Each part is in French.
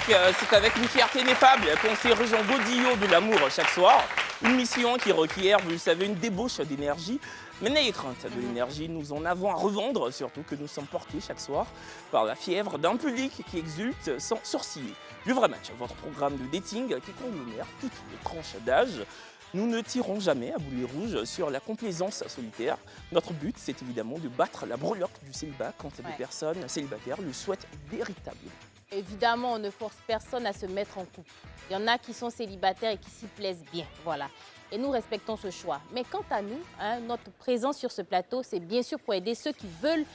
c'est avec une fierté ineffable qu'on s'est rejoint Godillot de l'amour chaque soir. Une mission qui requiert, vous le savez, une débauche d'énergie. Mais n'ayez crainte de l'énergie, nous en avons à revendre, surtout que nous sommes portés chaque soir par la fièvre d'un public qui exulte sans sourciller. Le vrai match, votre programme de dating qui conglomère toutes les tranches d'âge. Nous ne tirons jamais à boulet rouge sur la complaisance solitaire. Notre but, c'est évidemment de battre la breloque du célibat quand des personnes célibataires le souhaitent véritablement. Évidemment, on ne force personne à se mettre en couple. Il y en a qui sont célibataires et qui s'y plaisent bien, voilà. Et nous respectons ce choix. Mais quant à nous, notre présence sur ce plateau, c'est bien sûr pour aider ceux qui veulent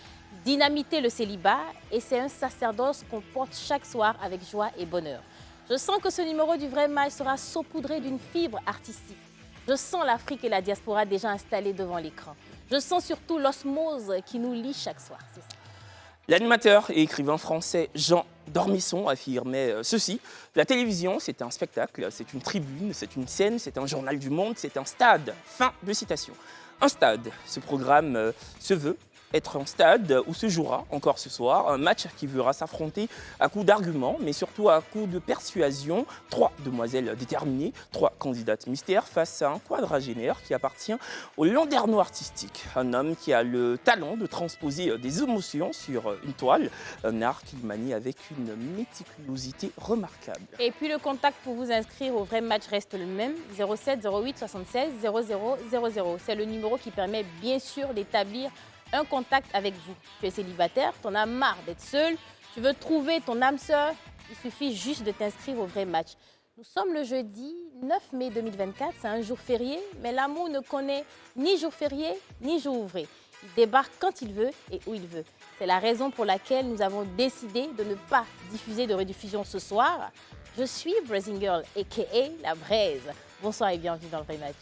dynamiter le célibat. Et c'est un sacerdoce qu'on porte chaque soir avec joie et bonheur. Je sens que ce numéro du vrai match sera saupoudré d'une fibre artistique. Je sens l'Afrique et la diaspora déjà installées devant l'écran. Je sens surtout l'osmose qui nous lie chaque soir. C'est ça. L'animateur et écrivain français Jean Dormisson affirmait ceci: la télévision, c'est un spectacle, c'est une tribune, c'est une scène, c'est un journal du monde, c'est un stade. Fin de citation. Un stade, ce programme se veut être un stade où se jouera encore ce soir un match qui verra s'affronter à coups d'arguments, mais surtout à coups de persuasion. 3 demoiselles déterminées, 3 candidates mystères face à un quadragénaire qui appartient au landerneau artistique. Un homme qui a le talent de transposer des émotions sur une toile, un art qu'il manie avec une méticulosité remarquable. Et puis le contact pour vous inscrire au vrai match reste le même, 07 08 76 00 00. C'est le numéro qui permet bien sûr d'établir un contact avec vous. Tu es célibataire, tu en as marre d'être seul, tu veux trouver ton âme sœur, il suffit juste de t'inscrire au vrai match. Nous sommes le jeudi 9 mai 2024, c'est un jour férié, mais l'amour ne connaît ni jour férié ni jour ouvré. Il débarque quand il veut et où il veut. C'est la raison pour laquelle nous avons décidé de ne pas diffuser de rediffusion ce soir. Je suis Brazzing Girl, a.k.a. La Braise. Bonsoir et bienvenue dans le vrai match.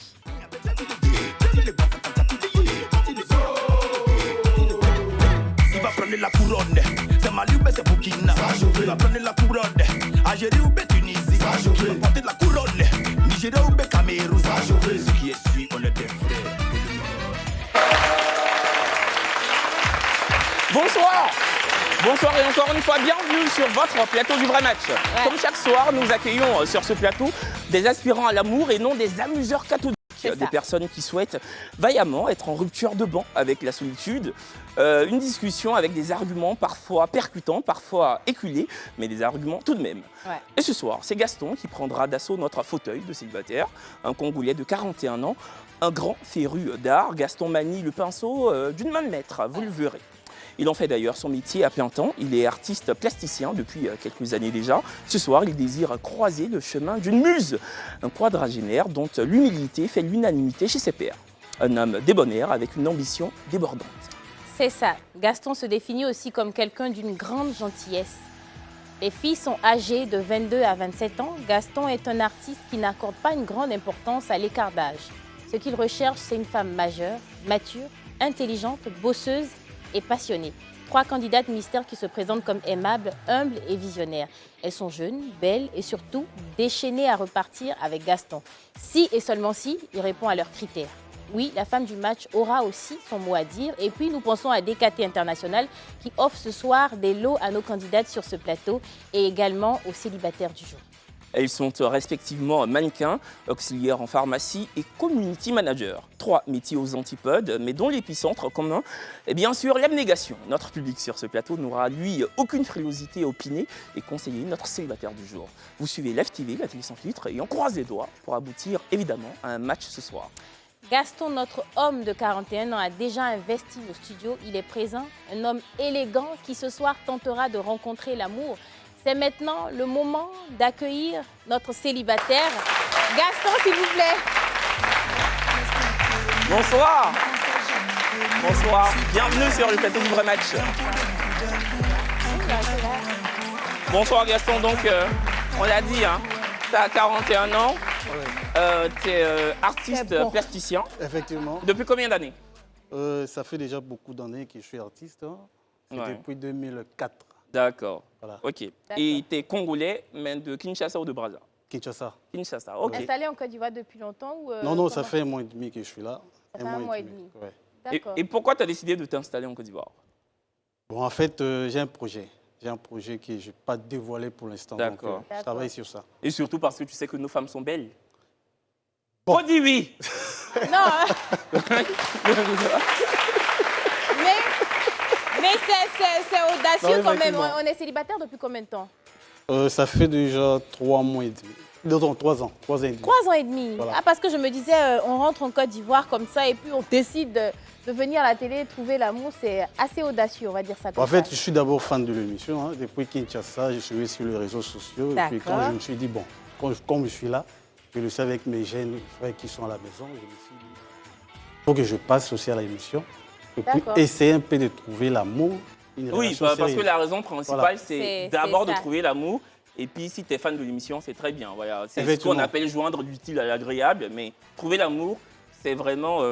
Va prendre la couronne, c'est Mali ou c'est Burkina. Va prendre la couronne, Algérie ou Tunisie. Va porter la couronne, Nigeria ou Cameroun. Ce qui est suit, on est des frères. Bonsoir! Bonsoir et encore une fois, bienvenue sur votre plateau du vrai match. Ouais. Comme chaque soir, nous accueillons sur ce plateau des aspirants à l'amour et non des amuseurs catholiques. Des personnes qui souhaitent vaillamment être en rupture de banc avec la solitude. Une discussion avec des arguments parfois percutants, parfois éculés, mais des arguments tout de même. Ouais. Et ce soir, c'est Gaston qui prendra d'assaut notre fauteuil de célibataire, un Congolais de 41 ans, un grand féru d'art. Gaston manie le pinceau d'une main de maître, vous le verrez. Il en fait d'ailleurs son métier à plein temps. Il est artiste plasticien depuis quelques années déjà. Ce soir, il désire croiser le chemin d'une muse, un quadragénaire dont l'humilité fait l'unanimité chez ses pairs. Un homme débonnaire avec une ambition débordante. C'est ça. Gaston se définit aussi comme quelqu'un d'une grande gentillesse. Les filles sont âgées de 22 à 27 ans. Gaston est un artiste qui n'accorde pas une grande importance à l'écart d'âge. Ce qu'il recherche, c'est une femme majeure, mature, intelligente, bosseuse et passionnée. 3 candidates mystères qui se présentent comme aimables, humbles et visionnaires. Elles sont jeunes, belles et surtout déchaînées à repartir avec Gaston. Si et seulement si, il répond à leurs critères. Oui, la femme du match aura aussi son mot à dire. Et puis, nous pensons à DKT International qui offre ce soir des lots à nos candidates sur ce plateau et également aux célibataires du jour. Elles sont respectivement mannequins, auxiliaires en pharmacie et community manager. 3 métiers aux antipodes, mais dont l'épicentre commun est bien sûr l'abnégation. Notre public sur ce plateau n'aura, lui, aucune frilosité à opiner et conseiller notre célibataire du jour. Vous suivez l'FTV, la télé sans filtre, et on croise les doigts pour aboutir évidemment à un match ce soir. Gaston, notre homme de 41 ans, a déjà investi nos studios. Il est présent, un homme élégant qui ce soir tentera de rencontrer l'amour. C'est maintenant le moment d'accueillir notre célibataire. Gaston, s'il vous plaît. Bonsoir. Bonsoir. Bienvenue sur le plateau du vrai match. Bonsoir Gaston. Donc, on l'a dit, hein, tu as 41 ans. Tu es artiste plasticien. Effectivement. Depuis combien d'années? Ça fait déjà beaucoup d'années que je suis artiste. Hein. C'est depuis 2004. D'accord. Voilà. Ok. Et tu es congolais, mais de Kinshasa ou de Brazza? Kinshasa. Kinshasa, ok. Installé en Côte d'Ivoire depuis longtemps ou Non, ça fait 1 mois et demi que je suis là. Ça fait 1 mois et demi. Ouais. D'accord. Et pourquoi tu as décidé de t'installer en Côte d'Ivoire? Bon, en fait, j'ai un projet. J'ai un projet que je n'ai pas dévoilé pour l'instant. D'accord. Donc, je travaille sur ça. Et surtout parce que tu sais que nos femmes sont belles. Bon. On dit oui. Non, hein. mais c'est audacieux Non, quand même. effectivement. On est célibataire depuis combien de temps? Ça fait déjà 3 mois et demi. Non, 3 ans. 3 ans et demi. 3 ans et demi. Voilà. Ah, parce que je me disais, on rentre en Côte d'Ivoire comme ça et puis on décide de venir à la télé trouver l'amour. C'est assez audacieux, on va dire ça comme En fait, ça. je suis d'abord fan de l'émission. Hein. Depuis Kinshasa, je suis sur les réseaux sociaux. Et puis quand D'accord. je me suis dit, bon, comme je suis là, je le sais avec mes jeunes frères qui sont à la maison, je me suis dit, il faut que je passe aussi à l'émission. Et puis D'accord. essayer un peu de trouver l'amour. Une Oui, relation parce que sérieuse. la raison principale, Voilà. c'est C'est d'abord de ça. trouver l'amour. Et puis, si tu es fan de l'émission, c'est très bien. Voilà. C'est ce Effectivement. qu'on appelle joindre l'utile à l'agréable. Mais trouver l'amour, c'est vraiment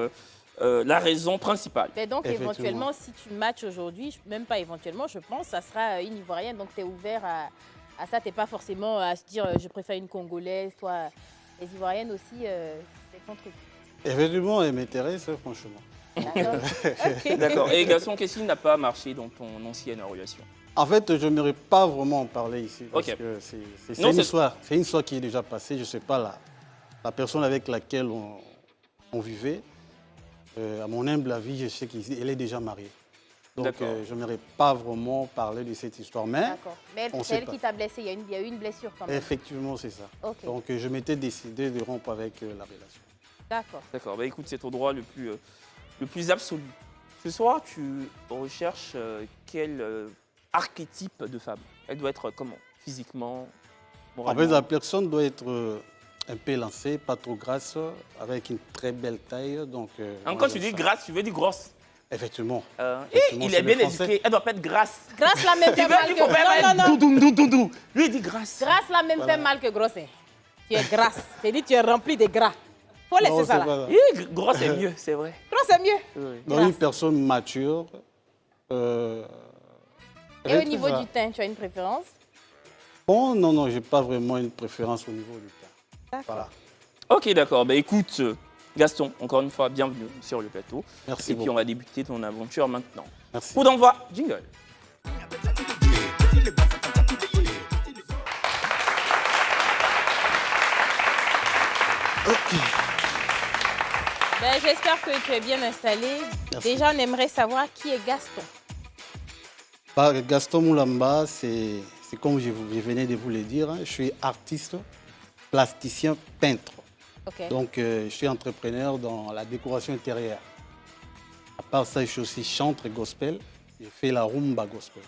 la raison principale. Mais donc, Effectivement. éventuellement, si tu matches aujourd'hui, même pas éventuellement, je pense, ça sera une Ivoirienne. Donc, tu es ouvert à ça. Tu n'es pas forcément à se dire, je préfère une Congolaise. Toi, les Ivoiriennes aussi, c'est ton truc. Effectivement, elle m'intéresse, franchement. D'accord. Ok. D'accord. Et garçon, qu'est-ce qui n'a pas marché dans ton ancienne relation? En fait, je n'aimerais pas vraiment en parler ici. Parce Ok. que c'est Non, une c'est- histoire. C'est une histoire qui est déjà passée. Je ne sais pas la personne avec laquelle on vivait. À mon humble avis, je sais qu'elle est déjà mariée. Donc, D'accord. je n'aimerais pas vraiment parler de cette histoire. Mais D'accord. Mais on c'est sait elle pas. qui t'a blessé. Il y a eu une blessure quand même. effectivement, c'est ça. Ok. Donc, je m'étais décidé de rompre avec la relation. D'accord. D'accord. Bah écoute, c'est ton droit le plus absolu. Ce soir, tu recherches quel archétype de femme? Elle doit être comment? Physiquement, En moralement? fait, la personne doit être un peu lancée, pas trop grasse, avec une très belle taille. Donc, moi, Quand tu j'aime dis ça. grasse, tu veux dire grosse. Effectivement. Il Effectivement, est c'est bien le français. éduqué. Elle doit pas être grasse. Grâce la même Tu fait veux mal qu'il que... faut pas Non, non, non. Lui, il dit grasse. Grâce la même fait mal que grosse. Tu es grasse. C'est dit tu es rempli de gras. Faut laisser Non, ça c'est là. pas ça. Grosse, c'est mieux, c'est vrai. Grosse, c'est mieux. Oui. Donc, une personne mature. Et au elle niveau va- du teint, tu as une préférence? Bon, non, j'ai pas vraiment une préférence au niveau du teint. D'accord. Voilà. Ok, d'accord. Bah écoute, Gaston, encore une fois, bienvenue sur le plateau. Merci Et puis beaucoup. on va débuter ton aventure maintenant. Merci. Coup d'envoi, jingle. Ben, j'espère que tu es bien installé. Merci. Déjà, on aimerait savoir qui est Gaston. Bah, Gaston Moulamba, c'est comme je venais de vous le dire, hein, je suis artiste, plasticien, peintre. Ok. Donc, je suis entrepreneur dans la décoration intérieure. À part ça, je suis aussi chanteur gospel. Je fais la rumba gospel.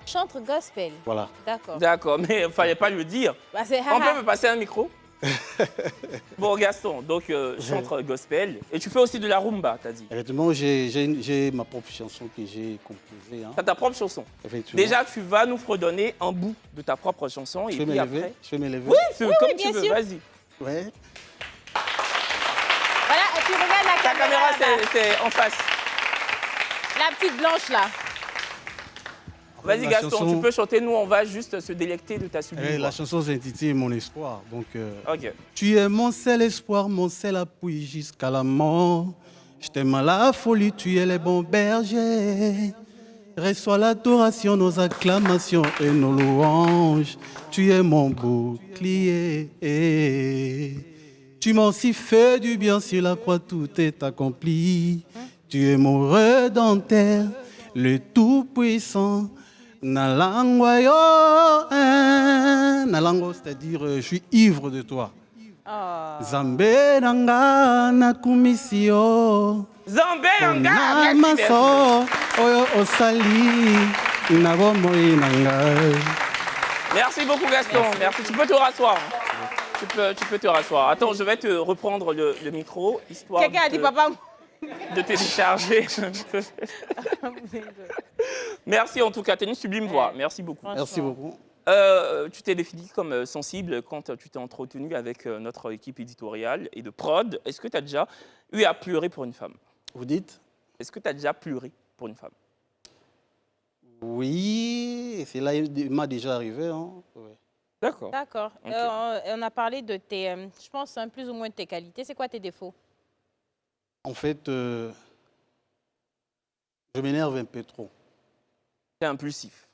Chantre gospel. Voilà. D'accord. D'accord, mais il ne fallait pas le dire. Bah, c'est On peut me passer un micro? Bon, Gaston, donc chanteur gospel. Et tu fais aussi de la rumba, t'as dit. Effectivement, j'ai ma propre chanson que j'ai composée. Hein. Tu as ta propre chanson. Effectivement. Déjà, tu vas nous fredonner un bout de ta propre chanson. je Et peux puis m'élever. après. Je peux m'élever. Oui, c'est comme oui, tu bien veux, sûr. vas-y. Ouais. Voilà, et tu regardes la Ta caméra, là-bas. c'est en face. La petite blanche là. Vas-y, La Gaston, chanson- tu peux chanter. Nous, on va juste se délecter de ta sublime voix. La chanson s'intitule Mon espoir. Donc, Ok. tu es mon seul espoir, mon seul appui jusqu'à la mort. Je t'aime à la folie, tu es le bon berger. Reçois l'adoration, nos acclamations et nos louanges. Tu es mon bouclier. Tu m'as aussi fait du bien sur la croix, tout est accompli. Tu es mon rédempteur, le tout-puissant. Nalangwa yo, Nalango, c'est-à-dire je suis ivre de toi. Oh. Zambe nanga nakumisio. Zambé, Na merci, merci. maso oyo osali na bomoi nanga. Merci beaucoup, Gaston. Merci. Tu peux te rasseoir. Tu peux te rasseoir. Attends, je vais te reprendre le micro, histoire Quelqu'un a dit papa. de te décharger. Merci en tout cas, tu as une sublime voix. Merci beaucoup. Merci beaucoup. Tu t'es défini comme sensible quand tu t'es entretenu avec notre équipe éditoriale et de prod. Est-ce que tu as déjà eu à pleurer pour une femme? Vous dites? Est-ce que tu as déjà pleuré pour une femme? Oui, c'est là il m'a déjà arrivé. Hein. Ouais. D'accord. D'accord. Ok. On a parlé de tes, je pense, plus ou moins de tes qualités. C'est quoi tes défauts? En fait, je m'énerve un peu trop. C'est impulsif.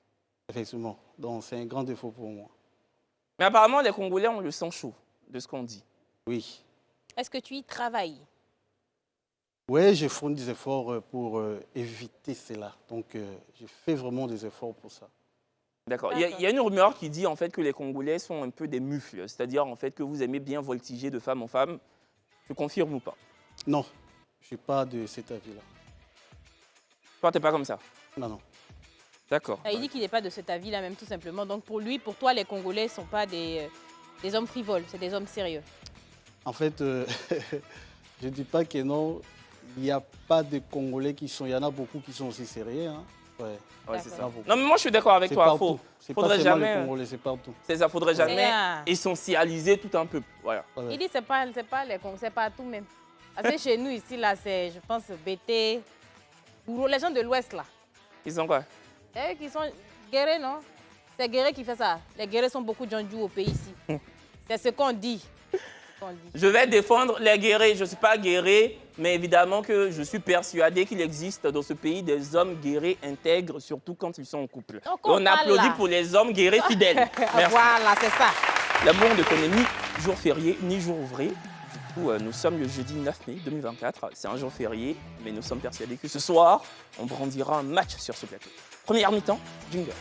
Effectivement. Donc, c'est un grand défaut pour moi. Mais apparemment, les Congolais, on le sent chaud, de ce qu'on dit. Oui. Est-ce que tu y travailles? Oui, je fournis des efforts pour éviter cela. Donc, je fais vraiment des efforts pour ça. D'accord. Il y a une rumeur qui dit en fait que les Congolais sont un peu des mufles, c'est-à-dire en fait que vous aimez bien voltiger de femme en femme. Tu confirmes ou pas? Non, je ne suis pas de cet avis-là. Toi, t'es pas comme ça? Non, non. D'accord. Il dit qu'il n'est pas de cet avis-là, même tout simplement. Donc pour lui, pour toi, les Congolais ne sont pas des hommes frivoles, c'est des hommes sérieux. En fait, je ne dis pas que non. Il n'y a pas de Congolais qui sont... Il y en a beaucoup qui sont aussi sérieux. Hein. Ouais, c'est ça. Non, mais moi, je suis d'accord avec toi. C'est pas seulement les Congolais, c'est partout. C'est ça, faudrait jamais essentialiser tout un peuple. Voilà. Il dit que c'est pas tout même. Parce que chez nous, ici, là, c'est, je pense, BT, Bourreau, les gens de l'Ouest, là. Ils sont quoi? Qui sont guerriers, non? C'est guerrier qui fait ça. Les guerriers sont beaucoup de gens au pays ici. C'est ce qu'on dit. Je vais défendre les guerriers. Je ne suis pas guerrier, mais évidemment que je suis persuadé qu'il existe dans ce pays des hommes guerriers intègres, surtout quand ils sont en couple. On applaudit pour les hommes guerriers fidèles. Merci. Voilà, c'est ça. L'amour ne connaît ni jour férié, ni jour ouvré. Du coup, nous sommes le jeudi 9 mai 2024. C'est un jour férié, mais nous sommes persuadés que ce soir, on brandira un match sur ce plateau. Première mi-temps, jingle.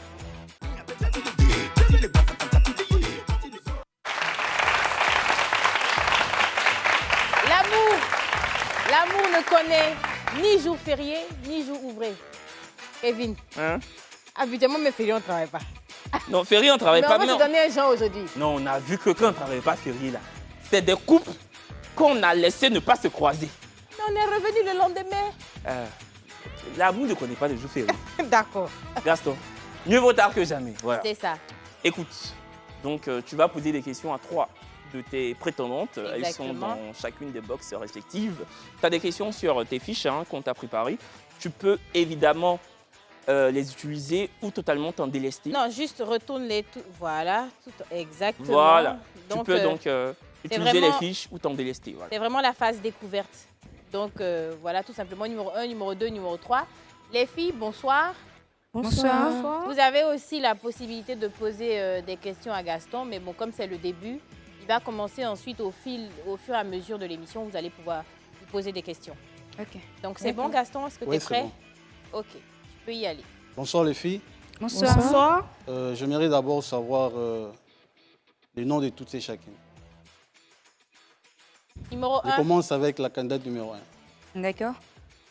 L'amour ne connaît ni jour férié, ni jour ouvré. Kevin, habituellement, mes fériés, on ne travaille pas. Non, férié, on ne travaille pas. Mais on va te donner un genre aujourd'hui. Non, on a vu que quand on ne travaille pas férié, là, c'est des couples qu'on a laissé ne pas se croiser. Mais on est revenu le lendemain. L'amour ne connaît pas les jours fériés. D'accord. Gaston, mieux vaut tard que jamais. Voilà. C'est ça. Écoute, donc tu vas poser des questions à 3 de tes prétendantes. Exactement. Elles sont dans chacune des boxes respectives. Tu as des questions sur tes fiches qu'on t'a préparées. Tu peux évidemment les utiliser ou totalement t'en délester. Non, juste retourne-les tout. Voilà, tout, exactement. Voilà. Donc, tu peux donc utiliser vraiment, les fiches ou t'en délester. Voilà. C'est vraiment la phase découverte. Donc voilà, tout simplement, numéro 1, numéro 2, numéro 3. Les filles, bonsoir. Bonsoir. Vous avez aussi la possibilité de poser des questions à Gaston, mais bon, comme c'est le début, il va commencer ensuite au fur et à mesure de l'émission, vous allez pouvoir lui poser des questions. Ok. Donc c'est bon, Gaston, est-ce que tu es prêt? Bon. Ok, tu peux y aller. Bonsoir les filles. Bonsoir. J'aimerais d'abord savoir le nom de toutes et chacune. Numéro Je 1. commence avec la candidate numéro 1. D'accord.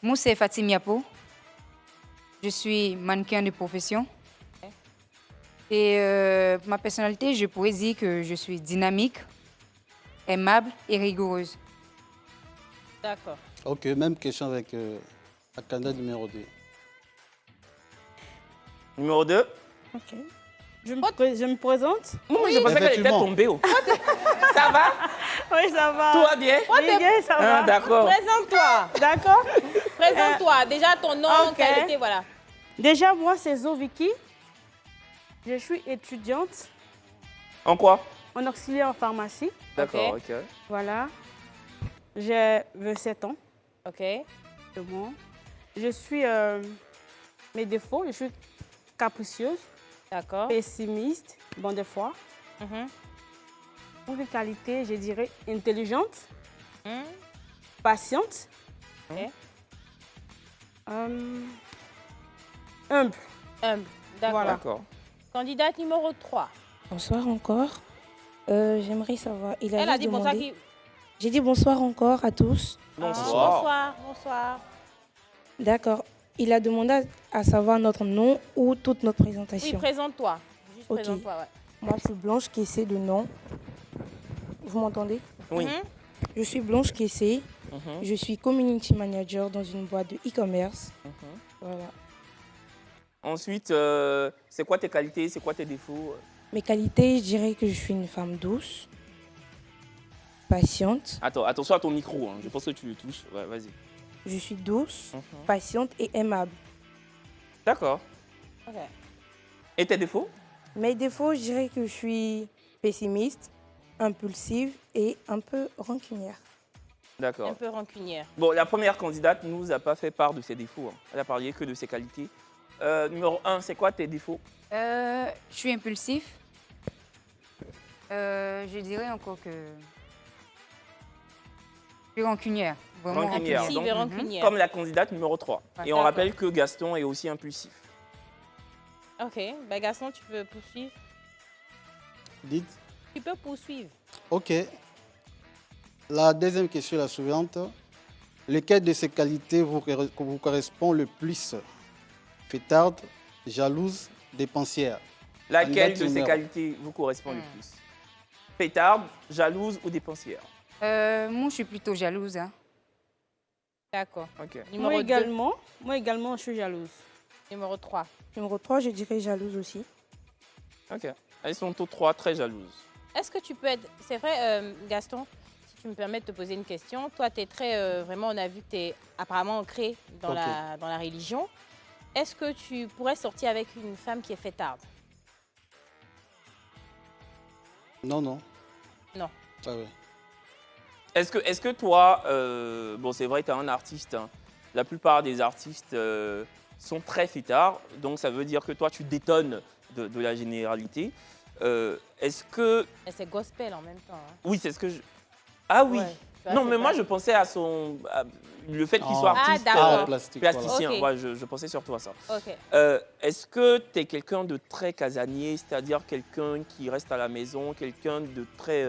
Moi, c'est Fatim Yapo. Je suis mannequin de profession. Et ma personnalité, je pourrais dire que je suis dynamique, aimable et rigoureuse. D'accord. Ok, même question avec la candidate numéro 2. Numéro 2. Ok. Je me présente. Oui, je pensais qu'elle était Effectivement. tombée. Ça va? Oui, ça va. Tout va bien? Oui, bien, ça va. D'accord. Présente-toi. D'accord. Présente-toi. Déjà ton nom, ok. qualité, voilà. Déjà, moi, c'est Zoviki. Je suis étudiante En quoi? en auxiliaire en pharmacie. D'accord, ok. Voilà. J'ai 27 ans. Ok. C'est bon. Je suis... mes défauts, je suis capricieuse, D'accord. pessimiste, bon des fois. Pour les qualités, je dirais intelligente, patiente, humble. Humble. D'accord. Voilà. D'accord. Candidate numéro 3. Bonsoir encore. J'aimerais savoir. Il a Elle a juste dit bonsoir demandé- qui... J'ai dit bonsoir encore à tous. Bonsoir. Bonsoir. Bonsoir. D'accord. Il a demandé à savoir notre nom ou toute notre Oui, présentation. présente-toi. Juste Ok. présente-toi, ouais. Moi, je suis Blanche Kessé de nom. Vous m'entendez? Oui. Je suis Blanche Kessé. Je suis community manager dans une boîte de e-commerce. Voilà. Ensuite, c'est quoi tes qualités, c'est quoi tes défauts? Mes qualités, je dirais que je suis une femme douce, patiente. Attends, attention à ton micro, je pense que tu le touches. Ouais, vas-y. Je suis douce, patiente et aimable. D'accord. Ok. Et tes défauts? Mes défauts, je dirais que je suis pessimiste, impulsive et un peu rancunière. D'accord. Un peu rancunière. Bon, la première candidate ne nous a pas fait part de ses défauts. Elle a parlé que de ses qualités. Numéro 1, c'est quoi tes défauts? Je suis impulsif. Je dirais encore que je suis rancunière. Vraiment Rancunière. Impulsive et Donc, rancunière. comme la candidate numéro 3. Ouais, Et on d'accord. rappelle que Gaston est aussi impulsif. Ok, ben Gaston, tu peux poursuivre. Dites. Tu peux poursuivre. Ok. La deuxième question est la suivante. Lequel de ces qualités vous correspond le plus? Fêtarde, jalouse, dépensière. Laquelle Candidate de ces numéro. qualités vous correspond le plus? Pétarde, jalouse ou dépensière? moi, je suis plutôt jalouse. Hein. D'accord. Ok. Numéro 2. Moi également, je suis jalouse. Numéro 3. Numéro 3, je dirais jalouse aussi. Ok. Elles sont toutes 3 très jalouses. Est-ce que tu peux être... C'est vrai, Gaston, si tu me permets de te poser une question. Toi, tu es très... vraiment, on a vu que tu es apparemment ancré dans, Ok. dans la religion. Est-ce que tu pourrais sortir avec une femme qui est fêtarde? Non, non. Non. Ah ouais. Est-ce que toi, bon c'est vrai, tu es un artiste, hein. La plupart des artistes sont très fêtards, donc ça veut dire que toi tu détonnes de la généralité. Est-ce que... Et c'est gospel en même temps. Hein. Oui, c'est ce que je... Ah oui. Ouais, tu vois, Non, c'est mais moi pas- je pensais à son... le fait qu'il Ah. soit Ah, artiste, d'accord. Art plastique, voilà. plasticien. Ok. Ouais, je pensais surtout à ça. Ok. Est-ce que tu es quelqu'un de très casanier, c'est-à-dire quelqu'un qui reste à la maison, quelqu'un de très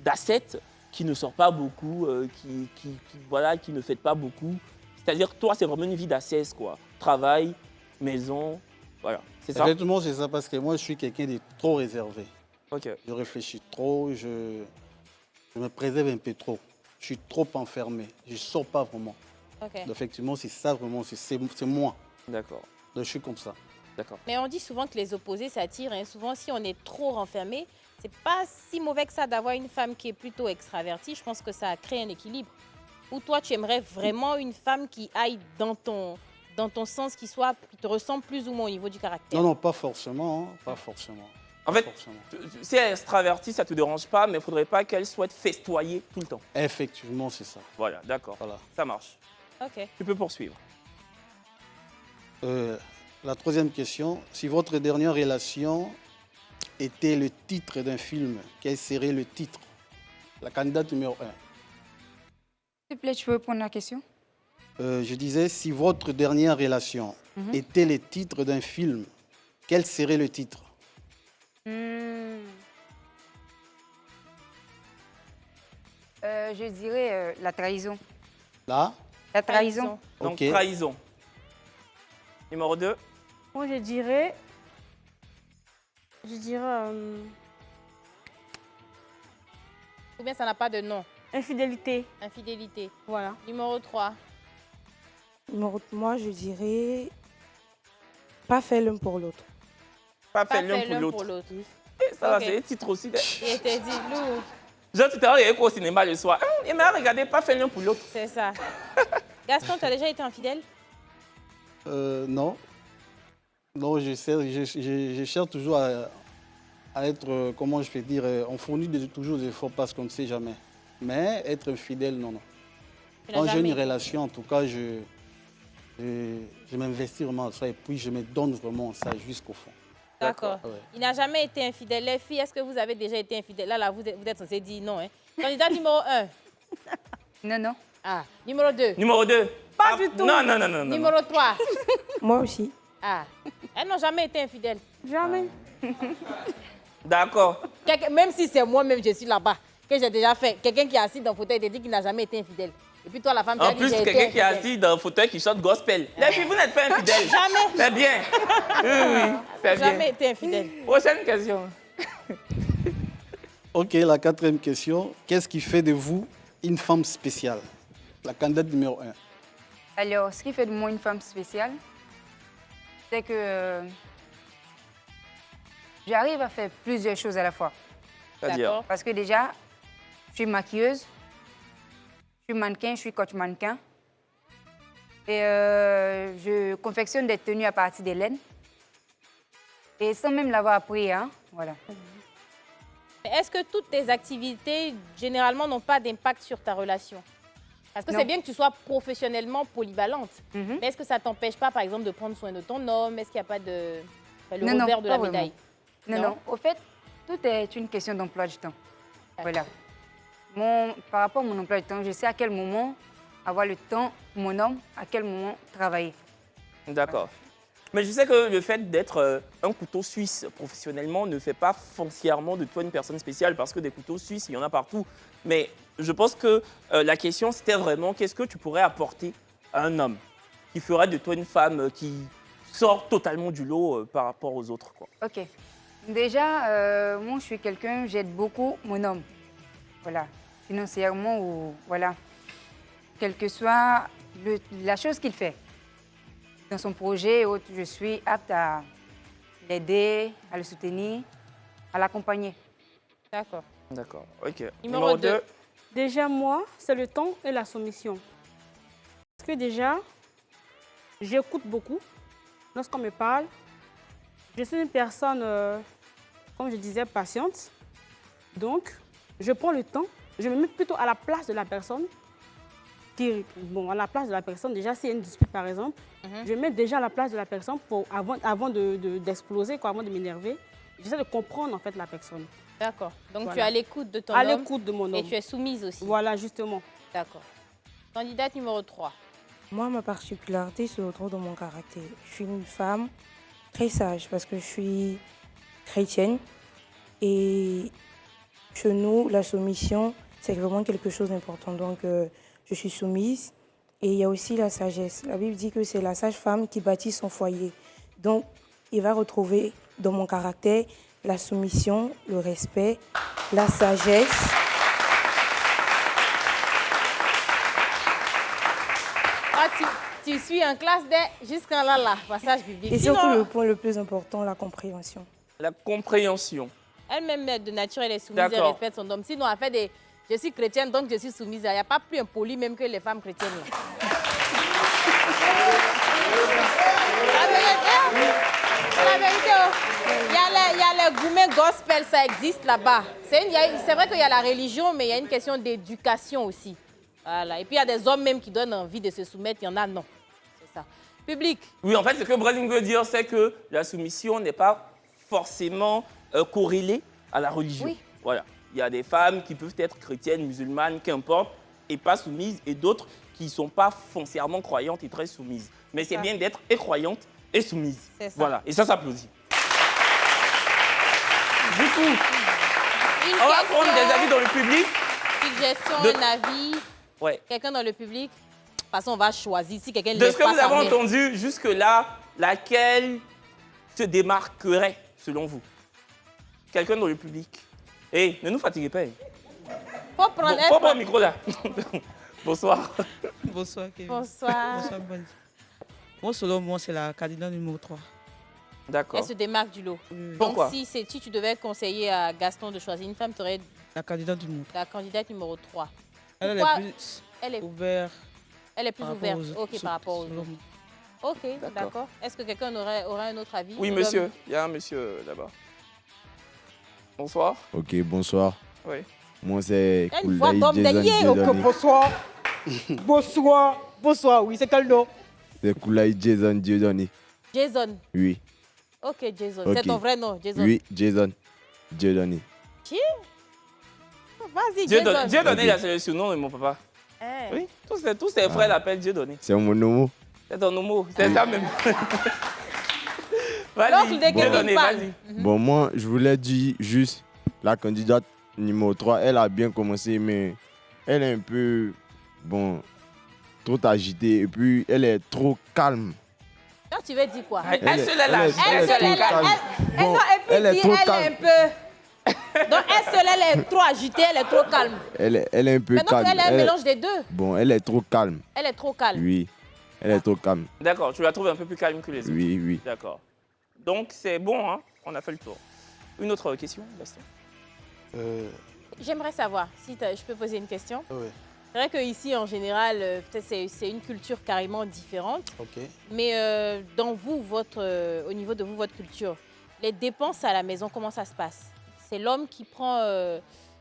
d'ascète, qui ne sort pas beaucoup, voilà, qui ne fête pas beaucoup? C'est-à-dire que toi, c'est vraiment une vie d'ascèse, quoi. Travail, maison, voilà. C'est ça? Effectivement, c'est ça parce que moi, je suis quelqu'un de trop réservé. Ok. Je réfléchis trop, je me préserve un peu trop. Je suis trop enfermé. Je ne sors pas vraiment. Ok. Donc, effectivement, c'est ça vraiment, c'est moi. D'accord. Donc, je suis comme ça. D'accord. Mais on dit souvent que les opposés s'attirent. Hein. Souvent, si on est trop renfermé, c'est pas si mauvais que ça d'avoir une femme qui est plutôt extravertie. Je pense que ça crée un équilibre. Ou toi, tu aimerais vraiment une femme qui aille dans ton sens, qui te ressemble plus ou moins au niveau du caractère. Non, non, pas forcément. Hein, pas forcément. En Pas fait, forcément. si elle est extravertie, ça ne te dérange pas, mais il ne faudrait pas qu'elle souhaite festoyer tout le temps. Effectivement, c'est ça. Voilà, d'accord. Voilà. Ça marche. Ok. Tu peux poursuivre. La troisième question, si votre dernière relation était le titre d'un film, quel serait le titre? La candidate numéro 1. S'il te plaît, tu peux reprendre la question? Je disais, si votre dernière relation était le titre d'un film, quel serait le titre? Je dirais la trahison. Là? La trahison. Donc, Ok. trahison. Numéro 2. Moi, je dirais... Ou bien ça n'a pas de nom. infidélité. Infidélité. Voilà. Numéro 3. Moi, je dirais pas fait l'un pour l'autre. Pas Pas fait l'un fait l'un pour pour l'autre. l'autre. Ça, va, Ok. c'est un titre aussi. Il était dit lourd. Genre, tout à l'heure, il y avait quoi au cinéma le soir? Il m'a regardé, pas fait l'un pour l'autre. C'est ça. Gaston, tu as déjà été infidèle? Non. Non, je cherche toujours à être, comment je peux dire, on fournit toujours des efforts parce qu'on ne sait jamais. Mais être fidèle, non, non. Tu n'as Quand j'ai une jamais été. relation, en tout cas, je m'investis vraiment dans ça et puis je me donne vraiment ça jusqu'au fond. D'accord. Ouais. Il n'a jamais été infidèle. Les filles, est-ce que vous avez déjà été infidèle? Là, vous êtes censé dire non. Hein. Candidat numéro 1. Non, non. Ah. Numéro 2. Numéro 2. Pas du tout. Non, non, non, non. non. Numéro 3. Moi aussi. Ah. Elles n'ont jamais été infidèles. Jamais. D'accord. Même si c'est moi-même, je suis là-bas, que j'ai déjà fait. Quelqu'un qui est assis dans le fauteuil te dit qu'il n'a jamais été infidèle. Et puis toi, la femme, tu En as dit plus, j'ai été quelqu'un qui est infidèle. assis dans le fauteuil qui chante gospel. Les filles, vous n'êtes pas infidèles. Jamais. C'est bien. Oui, oui, c'est bien. Jamais été infidèle. Prochaine question. Ok, la quatrième question. Qu'est-ce qui fait de vous une femme spéciale? La candidate numéro 1. Alors, ce qui fait de moi une femme spéciale, c'est que j'arrive à faire plusieurs choses à la fois. C'est-à-dire, D'accord. Parce que déjà, je suis maquilleuse, je suis mannequin, je suis coach mannequin. Et je confectionne des tenues à partir des laines. Et sans même l'avoir appris, hein, voilà. Mais est-ce que toutes tes activités, généralement, n'ont pas d'impact sur ta relation? Parce que Non. c'est bien que tu sois professionnellement polyvalente. Mhm. Mais est-ce que ça t'empêche pas, par exemple, de prendre soin de ton homme? Est-ce qu'il n'y a pas de... enfin, le Non, revers de pas la médaille? Non, Non. non. Au fait, tout est une question d'emploi du temps. Voilà. Par rapport à mon emploi du temps, je sais à quel moment avoir le temps pour mon homme, à quel moment travailler. D'accord. Mais je sais que le fait d'être un couteau suisse professionnellement ne fait pas foncièrement de toi une personne spéciale parce que des couteaux suisses, il y en a partout. Mais je pense que la question, c'était vraiment qu'est-ce que tu pourrais apporter à un homme qui ferait de toi une femme qui sort totalement du lot par rapport aux autres, quoi. Ok. Déjà, moi, je suis quelqu'un, j'aide beaucoup mon homme. Voilà. Financièrement ou voilà. Quelle que soit la chose qu'il fait. Dans son projet et autres, je suis apte à l'aider, à le soutenir, à l'accompagner. D'accord. D'accord, ok. Numéro 2. Déjà, moi, c'est le temps et la soumission. Parce que déjà, j'écoute beaucoup lorsqu'on me parle. Je suis une personne, comme je disais, patiente. Donc, je prends le temps, je me mets plutôt à la place de la personne. À la place de la personne, déjà, s'il y a une dispute, par exemple, je me mets déjà à la place de la personne avant d'exploser, avant de m'énerver. J'essaie de comprendre, en fait, la personne. D'accord. Donc, Voilà. tu es à l'écoute de ton À homme. l'écoute de mon homme. Et tu es soumise aussi. Voilà, justement. D'accord. Candidate numéro 3. Moi, ma particularité se retrouve dans mon caractère. Je suis une femme très sage parce que je suis chrétienne. Et chez nous, la soumission, c'est vraiment quelque chose d'important. Donc, je suis soumise. Et il y a aussi la sagesse. La Bible dit que c'est la sage femme qui bâtit son foyer. Donc, il va retrouver dans mon caractère la soumission, le respect, la sagesse. Ah, tu suis en classe dès jusqu'en là, passage biblique. Et surtout, le point le plus important, la compréhension. La compréhension. Elle-même, de nature, elle est soumise et D'accord. respecte son homme. Sinon, elle fait des... Je suis chrétienne, donc je suis soumise. Il n'y a pas plus impoli même que les femmes chrétiennes. Là. La vérité, oh. Il y a les gourmets gospel, ça existe là-bas. C'est vrai qu'il y a la religion, mais il y a une question d'éducation aussi. Voilà. Et puis, il y a des hommes même qui donnent envie de se soumettre. Il y en a, non. C'est ça. Public. Oui, en fait, ce que Brésil veut dire, c'est que la soumission n'est pas forcément corrélée à la religion. Oui. Voilà. Il y a des femmes qui peuvent être chrétiennes, musulmanes, qu'importe, et pas soumises, et d'autres qui ne sont pas foncièrement croyantes et très soumises. Mais c'est bien d'être et croyante et soumise. C'est ça. Voilà, et ça s'applaudit. Du coup, Une on va question, prendre des avis dans le public. suggestion, De- un avis. Ouais. Quelqu'un dans le public. De toute façon, on va choisir. Si quelqu'un De lève ce que pas vous sa avez main. entendu jusque-là, laquelle se démarquerait selon vous? Quelqu'un dans le public? Hé, ne nous fatiguez pas. Faut prendre Faut prendre le micro là. Bonsoir. Bonsoir, Kevin. Bonsoir. Bonsoir, Bonne. Moi, selon moi, c'est la candidate numéro 3. D'accord. Elle se démarque du lot. Pourquoi? Donc, si tu devais conseiller à Gaston de choisir une femme, tu aurais La candidate du monde. la candidate numéro 3. Elle Pourquoi est plus Elle est, ouverte elle est plus par rapport ouverte. aux Ok, par rapport aux selon autres. moi. Ok, d'accord. Est-ce que quelqu'un aurait un autre avis? Oui, monsieur. Il y a un monsieur là-bas. Bonsoir. Ok, bonsoir. Oui. Moi, c'est Il y a une voix Koulaï d'homme Jason d'allié. Dieudonné. Bonsoir. Bonsoir. Bonsoir, oui, c'est quel nom? C'est Koulaï Jason Dieudonné. Jason. Oui, Ok, Jason. Ok. C'est ton vrai nom, Jason. oui, Jason Dieudonné. Vas-y, Dieu Jason. donné, Ok. là, c'est le surnom de mon papa. Eh. Oui, tous ses frères l'appellent Dieu donné. C'est mon nom. C'est ton nom, c'est ça même. L'autre, Vas-y, dès Dieu qu'il donné, parle. vas-y. Bon, moi, je voulais dire juste, la candidate numéro 3, elle a bien commencé, mais elle est un peu, bon, trop agitée et puis elle est trop calme. Toi, tu veux dire quoi? Elle se lève là. Elle se lève là. Bon, Non, et puis elle est dit, trop elle est calme. un peu... Donc, elle seule, elle est trop agitée, elle est trop calme. Elle est un peu Mais donc, calme. elle est un mélange des deux. Bon, elle est trop calme. Elle est trop calme. Oui, elle est trop calme. D'accord, tu la trouves un peu plus calme que les autres. Oui, oui. D'accord. Donc, c'est bon, hein? On a fait le tour. Une autre question, Gaston? J'aimerais savoir, si je peux poser une question. Oui, C'est vrai qu'ici, en général, peut-être c'est une culture carrément différente. ok. Mais dans vous, au niveau de vous, votre culture, les dépenses à la maison, comment ça se passe? C'est l'homme qui prend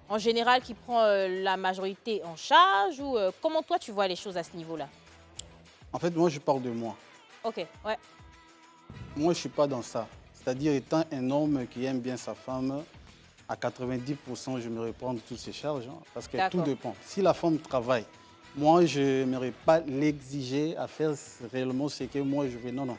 en général qui prend la majorité en charge ou comment toi tu vois les choses à ce niveau-là? En fait, moi, je parle de moi. Ok, ouais. Moi, je ne suis pas dans ça. C'est-à-dire, étant un homme qui aime bien sa femme, à 90%, je me prendre toutes ses charges. Hein, parce que tout dépend. Si la femme travaille, moi, je n'aimerais pas l'exiger à faire réellement ce que moi, je veux. Non, non.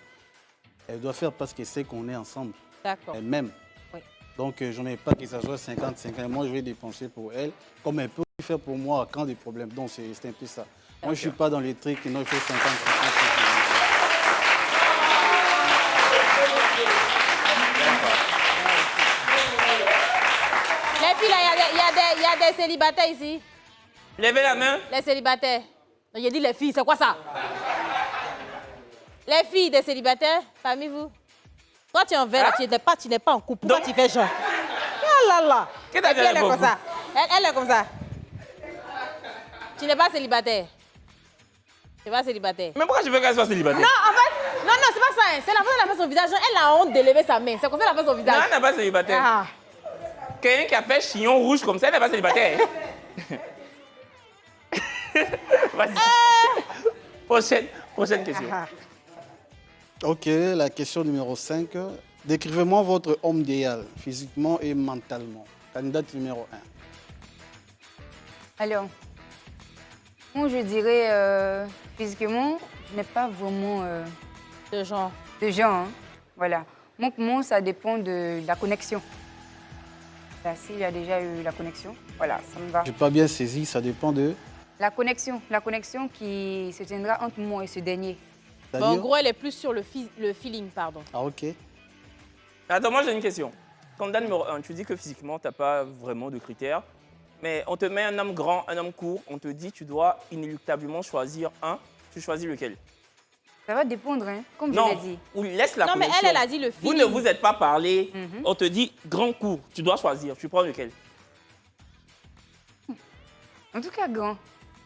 Elle doit faire parce qu'elle sait qu'on est ensemble. D'accord. Elle-même. Oui. Donc, je n'ai pas que ça soit 50-50. Moi, je vais dépenser pour elle, comme elle peut faire pour moi quand des problèmes. Donc, c'est un peu ça. Moi, je ne suis pas dans les trucs, non, il faut 50-50. Les filles, il y a des célibataires ici. Levez la main. Les célibataires. Non, j'ai dit les filles, c'est quoi ça? Les filles des célibataires, parmi vous. Toi, tu es en verre, tu n'es pas en couple. Pourquoi tu fais genre? Oh là là. Qu'est-ce que elle est comme ça. Elle est comme ça. Tu n'es pas célibataire. Tu n'es pas célibataire. Mais pourquoi je veux qu'elle soit célibataire? Non, en fait, non, c'est pas ça. Hein. C'est la façon dont elle a fait son visage. Elle a honte d'élever sa main. C'est comme ça qu'elle a fait son visage. Non, elle n'est pas célibataire. Ah. Quelqu'un qui a fait chignon rouge comme ça, elle n'est pas célibataire. Vas-y. Prochaine question. Ok, la question numéro 5. Décrivez-moi votre homme idéal, physiquement et mentalement. Candidate numéro 1. Alors, moi, je dirais physiquement, je n'ai pas vraiment de genre. Hein. Voilà. Moi, pour moi, ça dépend de la connexion. Là, s'il y a déjà eu la connexion, voilà, ça me va. Je n'ai pas bien saisi, ça dépend de... La connexion qui se tiendra entre moi et ce dernier. Bon, en gros, elle est plus sur le feeling, pardon. Ah, ok. Attends, moi j'ai une question. Candidat numéro 1, tu dis que physiquement, tu n'as pas vraiment de critères. Mais on te met un homme grand, un homme court, on te dit tu dois inéluctablement choisir un. Tu choisis lequel? Ça va dépendre, hein, comme je l'ai dit. Ou laisse la connexion. connexion. Mais elle a dit le feeling. Vous ne vous êtes pas parlé, on te dit grand, court. Tu dois choisir, tu prends lequel? En tout cas, grand.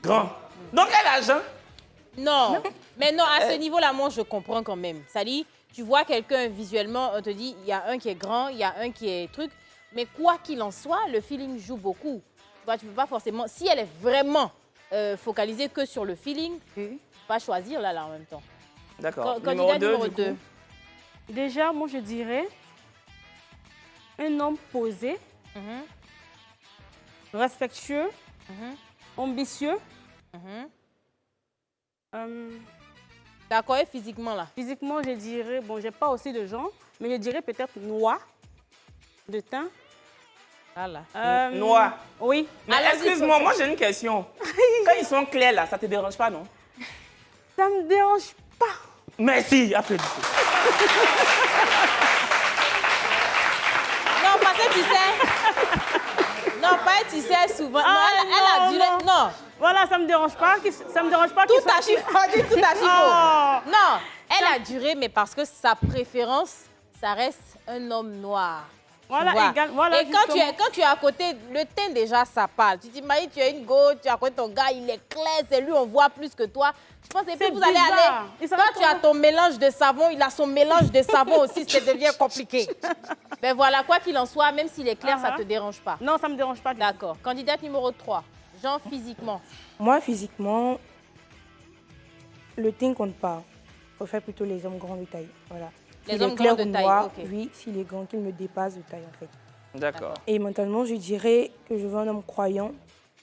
Grand. Donc quel âge, hein? Non, mais non, à ce niveau-là, moi, je comprends quand même. Ça dit, tu vois quelqu'un visuellement, on te dit, il y a un qui est grand, il y a un qui est truc. Mais quoi qu'il en soit, le feeling joue beaucoup. Tu ne peux pas forcément... Si elle est vraiment focalisée que sur le feeling, tu ne peux pas choisir là en même temps. D'accord. Candidat numéro 2. Déjà, moi, je dirais un homme posé, respectueux, ambitieux. D'accord, et physiquement là? Physiquement, je dirais, bon, j'ai pas aussi de genre, mais je dirais peut-être noir, de teint. Voilà. Noir. Oui. Mais excuse-moi, moi j'ai une question. Quand ils sont clairs là, ça te dérange pas, non? Ça me dérange pas. Merci, applaudissez. Non, parce que tu sais... Non, pas tu sais souvent. Ah, non, elle a duré... Non. Voilà, ça me dérange pas. Ça me dérange pas. Tout à chiffre. Tout à chiffre. Oh. Non, elle a duré, mais parce que sa préférence, ça reste un homme noir. Voilà, égal, voilà. Et quand tu es à côté, le teint déjà, ça parle. Tu t'imagines, tu as une go, tu es à côté de ton gars, il est clair, c'est lui, on voit plus que toi. Je pense que puis vous allez aller. Toi, tu as ton mélange de savon, il a son mélange de savon aussi, ça devient compliqué. Ben voilà, quoi qu'il en soit, même s'il est clair, ça ne te dérange pas. Non, ça ne me dérange pas. D'accord. Candidate numéro 3, Jean, physiquement. Moi, physiquement, le teint compte pas. Il faut faire plutôt les hommes grands de taille. Voilà. Les hommes grands de taille, ok. Oui, s'il est grand, qu'il me dépasse de taille, en fait. D'accord. Et mentalement, je dirais que je veux un homme croyant,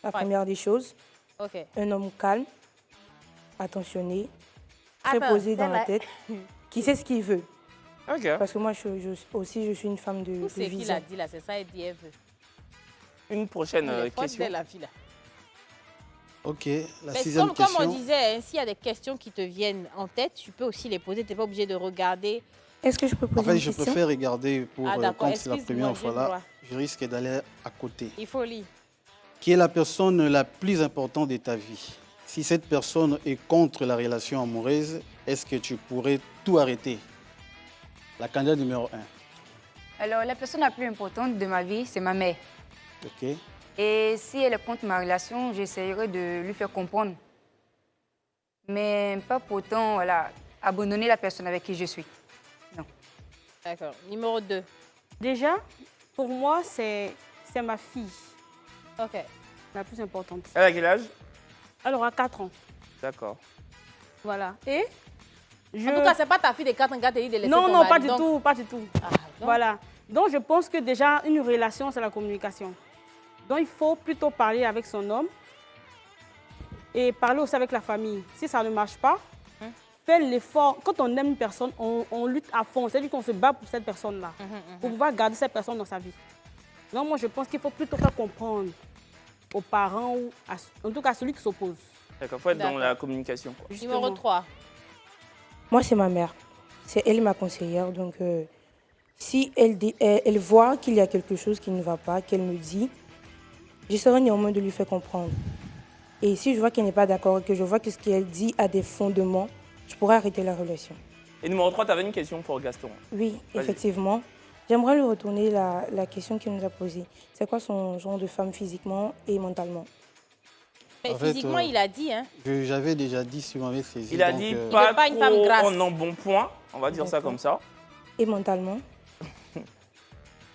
la première des choses. Ok. Un homme calme, attentionné, très posé dans la tête, qui sait ce qu'il veut. Ok. Parce que moi, je suis une femme de vision. C'est qui l'a dit là, c'est ça, elle dit, elle veut. Une prochaine question. La fille, là. Ok, la sixième question. Comme on disait, hein, s'il y a des questions qui te viennent en tête, tu peux aussi les poser, tu n'es pas obligé de regarder. Est-ce que je peux poser une question? En fait, je préfère regarder pour, comme c'est la première fois là, vois. je risque d'aller à côté. Il faut lire. Qui est la personne la plus importante de ta vie? Si cette personne est contre la relation amoureuse, est-ce que tu pourrais tout arrêter? La candidate numéro 1. Alors, la personne la plus importante de ma vie, c'est ma mère. Ok. Et si elle est contre ma relation, j'essaierai de lui faire comprendre. Mais pas pour autant, voilà, abandonner la personne avec qui je suis. Non. D'accord. Numéro 2. Déjà, pour moi, c'est ma fille. Ok. La plus importante. Elle a quel âge? Elle aura 4 ans. D'accord. Voilà. Et En tout cas, c'est pas ta fille de 4 ans qui a dit de laisser non, ton non, mari, pas du donc- tout, pas du tout. Ah, donc- Voilà. Donc, je pense que déjà, une relation, c'est la communication. Donc, il faut plutôt parler avec son homme et parler aussi avec la famille. Si ça ne marche pas, faire l'effort. Quand on aime une personne, on lutte à fond. C'est-à-dire qu'on se bat pour cette personne-là, pour pouvoir garder cette personne dans sa vie. Donc, moi, je pense qu'il faut plutôt faire comprendre aux parents ou en tout cas à celui qui s'oppose. D'accord, faut être dans D'accord. la communication. quoi. Numéro 3. Moi, c'est ma mère. C'est elle ma conseillère. Donc, si elle voit qu'il y a quelque chose qui ne va pas, qu'elle me dit, j'essaierai néanmoins de lui faire comprendre. Et si je vois qu'elle n'est pas d'accord, que je vois que ce qu'elle dit a des fondements, je pourrais arrêter la relation. Et numéro 3, tu avais une question pour Gaston. Oui, Vas-y. effectivement. J'aimerais lui retourner la question qu'il nous a posée. C'est quoi son genre de femme physiquement et mentalement? Mais En fait, physiquement, il a dit, hein. J'avais déjà dit si vous m'avez saisi. Il a donc, dit Il pas, est pas une femme trop grasse. en embonpoint, on va dire ça D'accord. comme ça. Et mentalement?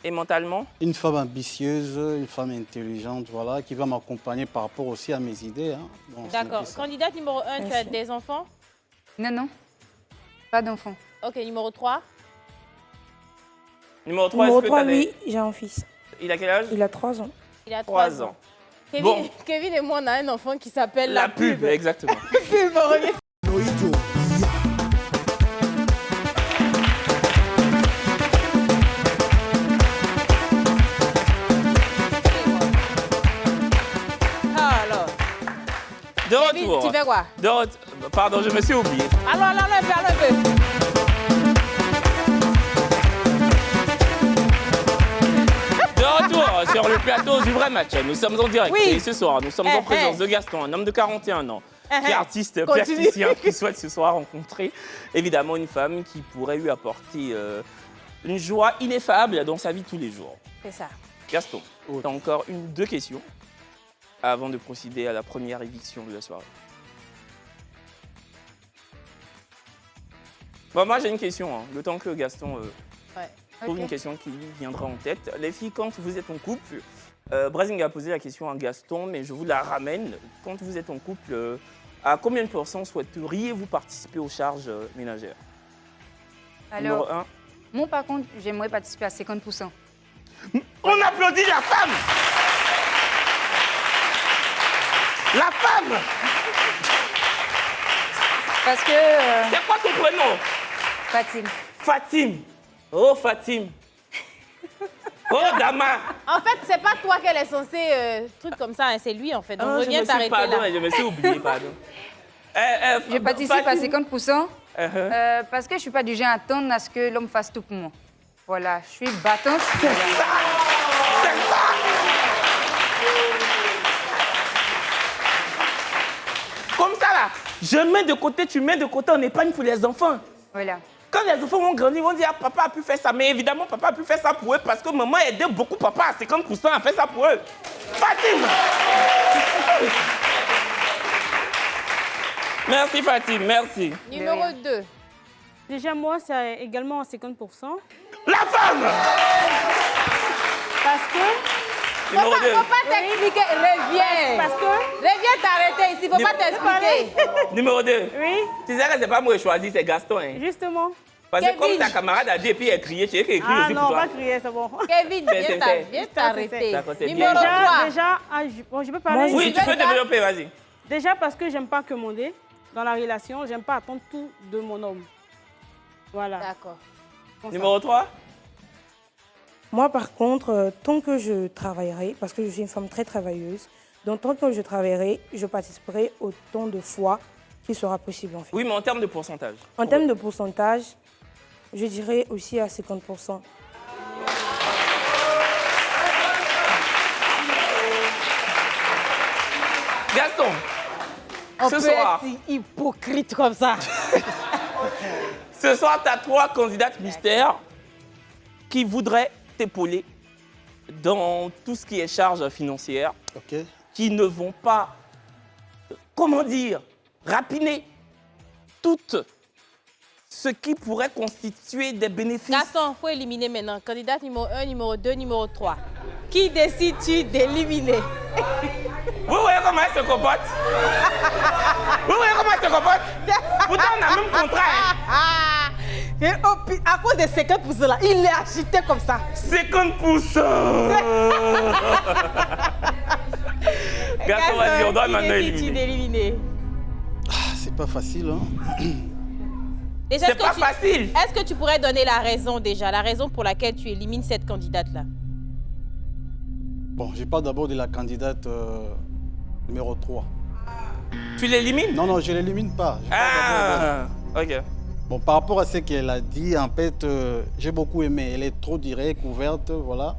Et mentalement? Une femme ambitieuse, une femme intelligente, voilà, qui va m'accompagner par rapport aussi à mes idées. Hein. Donc, c'est un peu D'accord. ça. Candidate numéro 1, tu as Merci. des enfants? Non, non. Pas d'enfant. Ok, numéro 3. Numéro 3, Numéro est-ce que 3, t'as des... oui, j'ai un fils. Il a quel âge? Il a 3 ans. Il a 3 3 ans. ans. Kevin, Bon. Kevin et moi, on a un enfant qui s'appelle La pub, exactement. Pub, reviens. Ah, alors. De Kevin, retour. tu fais quoi? De retour. Pardon, je me suis oublié. Allons, allons, allons un peu, allons un peu. De retour sur le plateau du vrai match. Nous sommes en direct. Oui. Et ce soir, nous sommes en présence de Gaston, un homme de 41 ans, qui est artiste Continue. plasticien, qui souhaite ce soir rencontrer évidemment une femme qui pourrait lui apporter une joie ineffable dans sa vie de tous les jours. C'est ça. Gaston, tu as encore deux questions avant de procéder à la première éviction de la soirée. Bon, moi j'ai une question, hein. Le temps que Gaston trouve une question qui lui viendra en tête. Les filles, quand vous êtes en couple, Brazing a posé la question à Gaston, mais je vous la ramène. Quand vous êtes en couple, à combien de pourcents souhaiteriez-vous participer aux charges ménagères? Alors, Numéro 1. moi, par contre, j'aimerais participer à 50%. On applaudit la femme! La femme! Parce que... C'est quoi ton prénom? Fatim. Fatim. Oh, Fatim. Oh, Dama. En fait, c'est pas toi qu'elle est censée, truc comme ça, hein, c'est lui en fait. Donc Ah, je reviens me suis, t'arrêter pardon, là. je me suis oublié, pardon. Je participe à Fatim. 50% parce que je ne suis pas du genre à attendre à ce que l'homme fasse tout pour moi. Voilà, je suis battante. Comme ça, là. Je mets de côté, tu mets de côté, on épargne pour les enfants. Voilà. Quand les enfants vont grandir, ils vont dire ah, papa a pu faire ça. Mais évidemment, papa a pu faire ça pour eux parce que maman a aidé beaucoup papa à 50% à faire ça pour eux. Fatim. Merci Fatim, merci. Numéro 2. Déjà, moi, c'est également 50%. La femme. Parce que... Numéro 2. Faut pas t'expliquer, reviens. Parce que... Reviens t'arrêter ici, faut pas t'expliquer. Numéro 2. Oui, Tu sais que c'est pas moi qui choisis, c'est Gaston. Hein. justement. Parce que Kevin. comme ta camarade a dit et puis elle criait, tu sais qu'elle crie Ah aussi non, pour toi. pas crier, c'est bon. Kevin, C'est sincère. viens t'arrêter. D'accord, c'est Numéro bien. 3. Déjà, bon, je peux parler. Oui, tu peux développer, vas-y. Déjà parce que j'aime pas commander dans la relation, j'aime pas attendre tout de mon homme. Voilà. D'accord. Comme ça. Numéro 3. Moi, par contre, tant que je travaillerai, parce que je suis une femme très travailleuse, donc tant que je travaillerai, je participerai autant de fois qu'il sera possible en fait. Oui, mais en termes de pourcentage. En termes de pourcentage, je dirais aussi à 50%. Gaston, On ce peut soir, être hypocrite comme ça. ce soir, tu as 3 candidates mystères qui voudraient t'épauler dans tout ce qui est charges financières, Ok. qui ne vont pas, comment dire, rapiner tout ce qui pourrait constituer des bénéfices. Gaston, faut éliminer maintenant. Candidate numéro 1, numéro 2, numéro 3. Qui décides-tu d'éliminer? Vous voyez comment elle se comporte? Vous voyez comment elle se comporte? Pourtant, on a le même contrat. Hein? Et à cause des 50% là, il est agité comme ça. 50%. Gaston, vas-y, on doit maintenant éliminer. C'est pas facile, hein. Déjà, c'est pas facile. Est-ce que tu pourrais donner la raison déjà, la raison pour laquelle tu élimines cette candidate-là? Bon, je parle d'abord de la candidate numéro 3. Tu l'élimines? Non, je l'élimine pas. Ok. Bon, par rapport à ce qu'elle a dit, en fait, j'ai beaucoup aimé. Elle est trop directe, ouverte, voilà.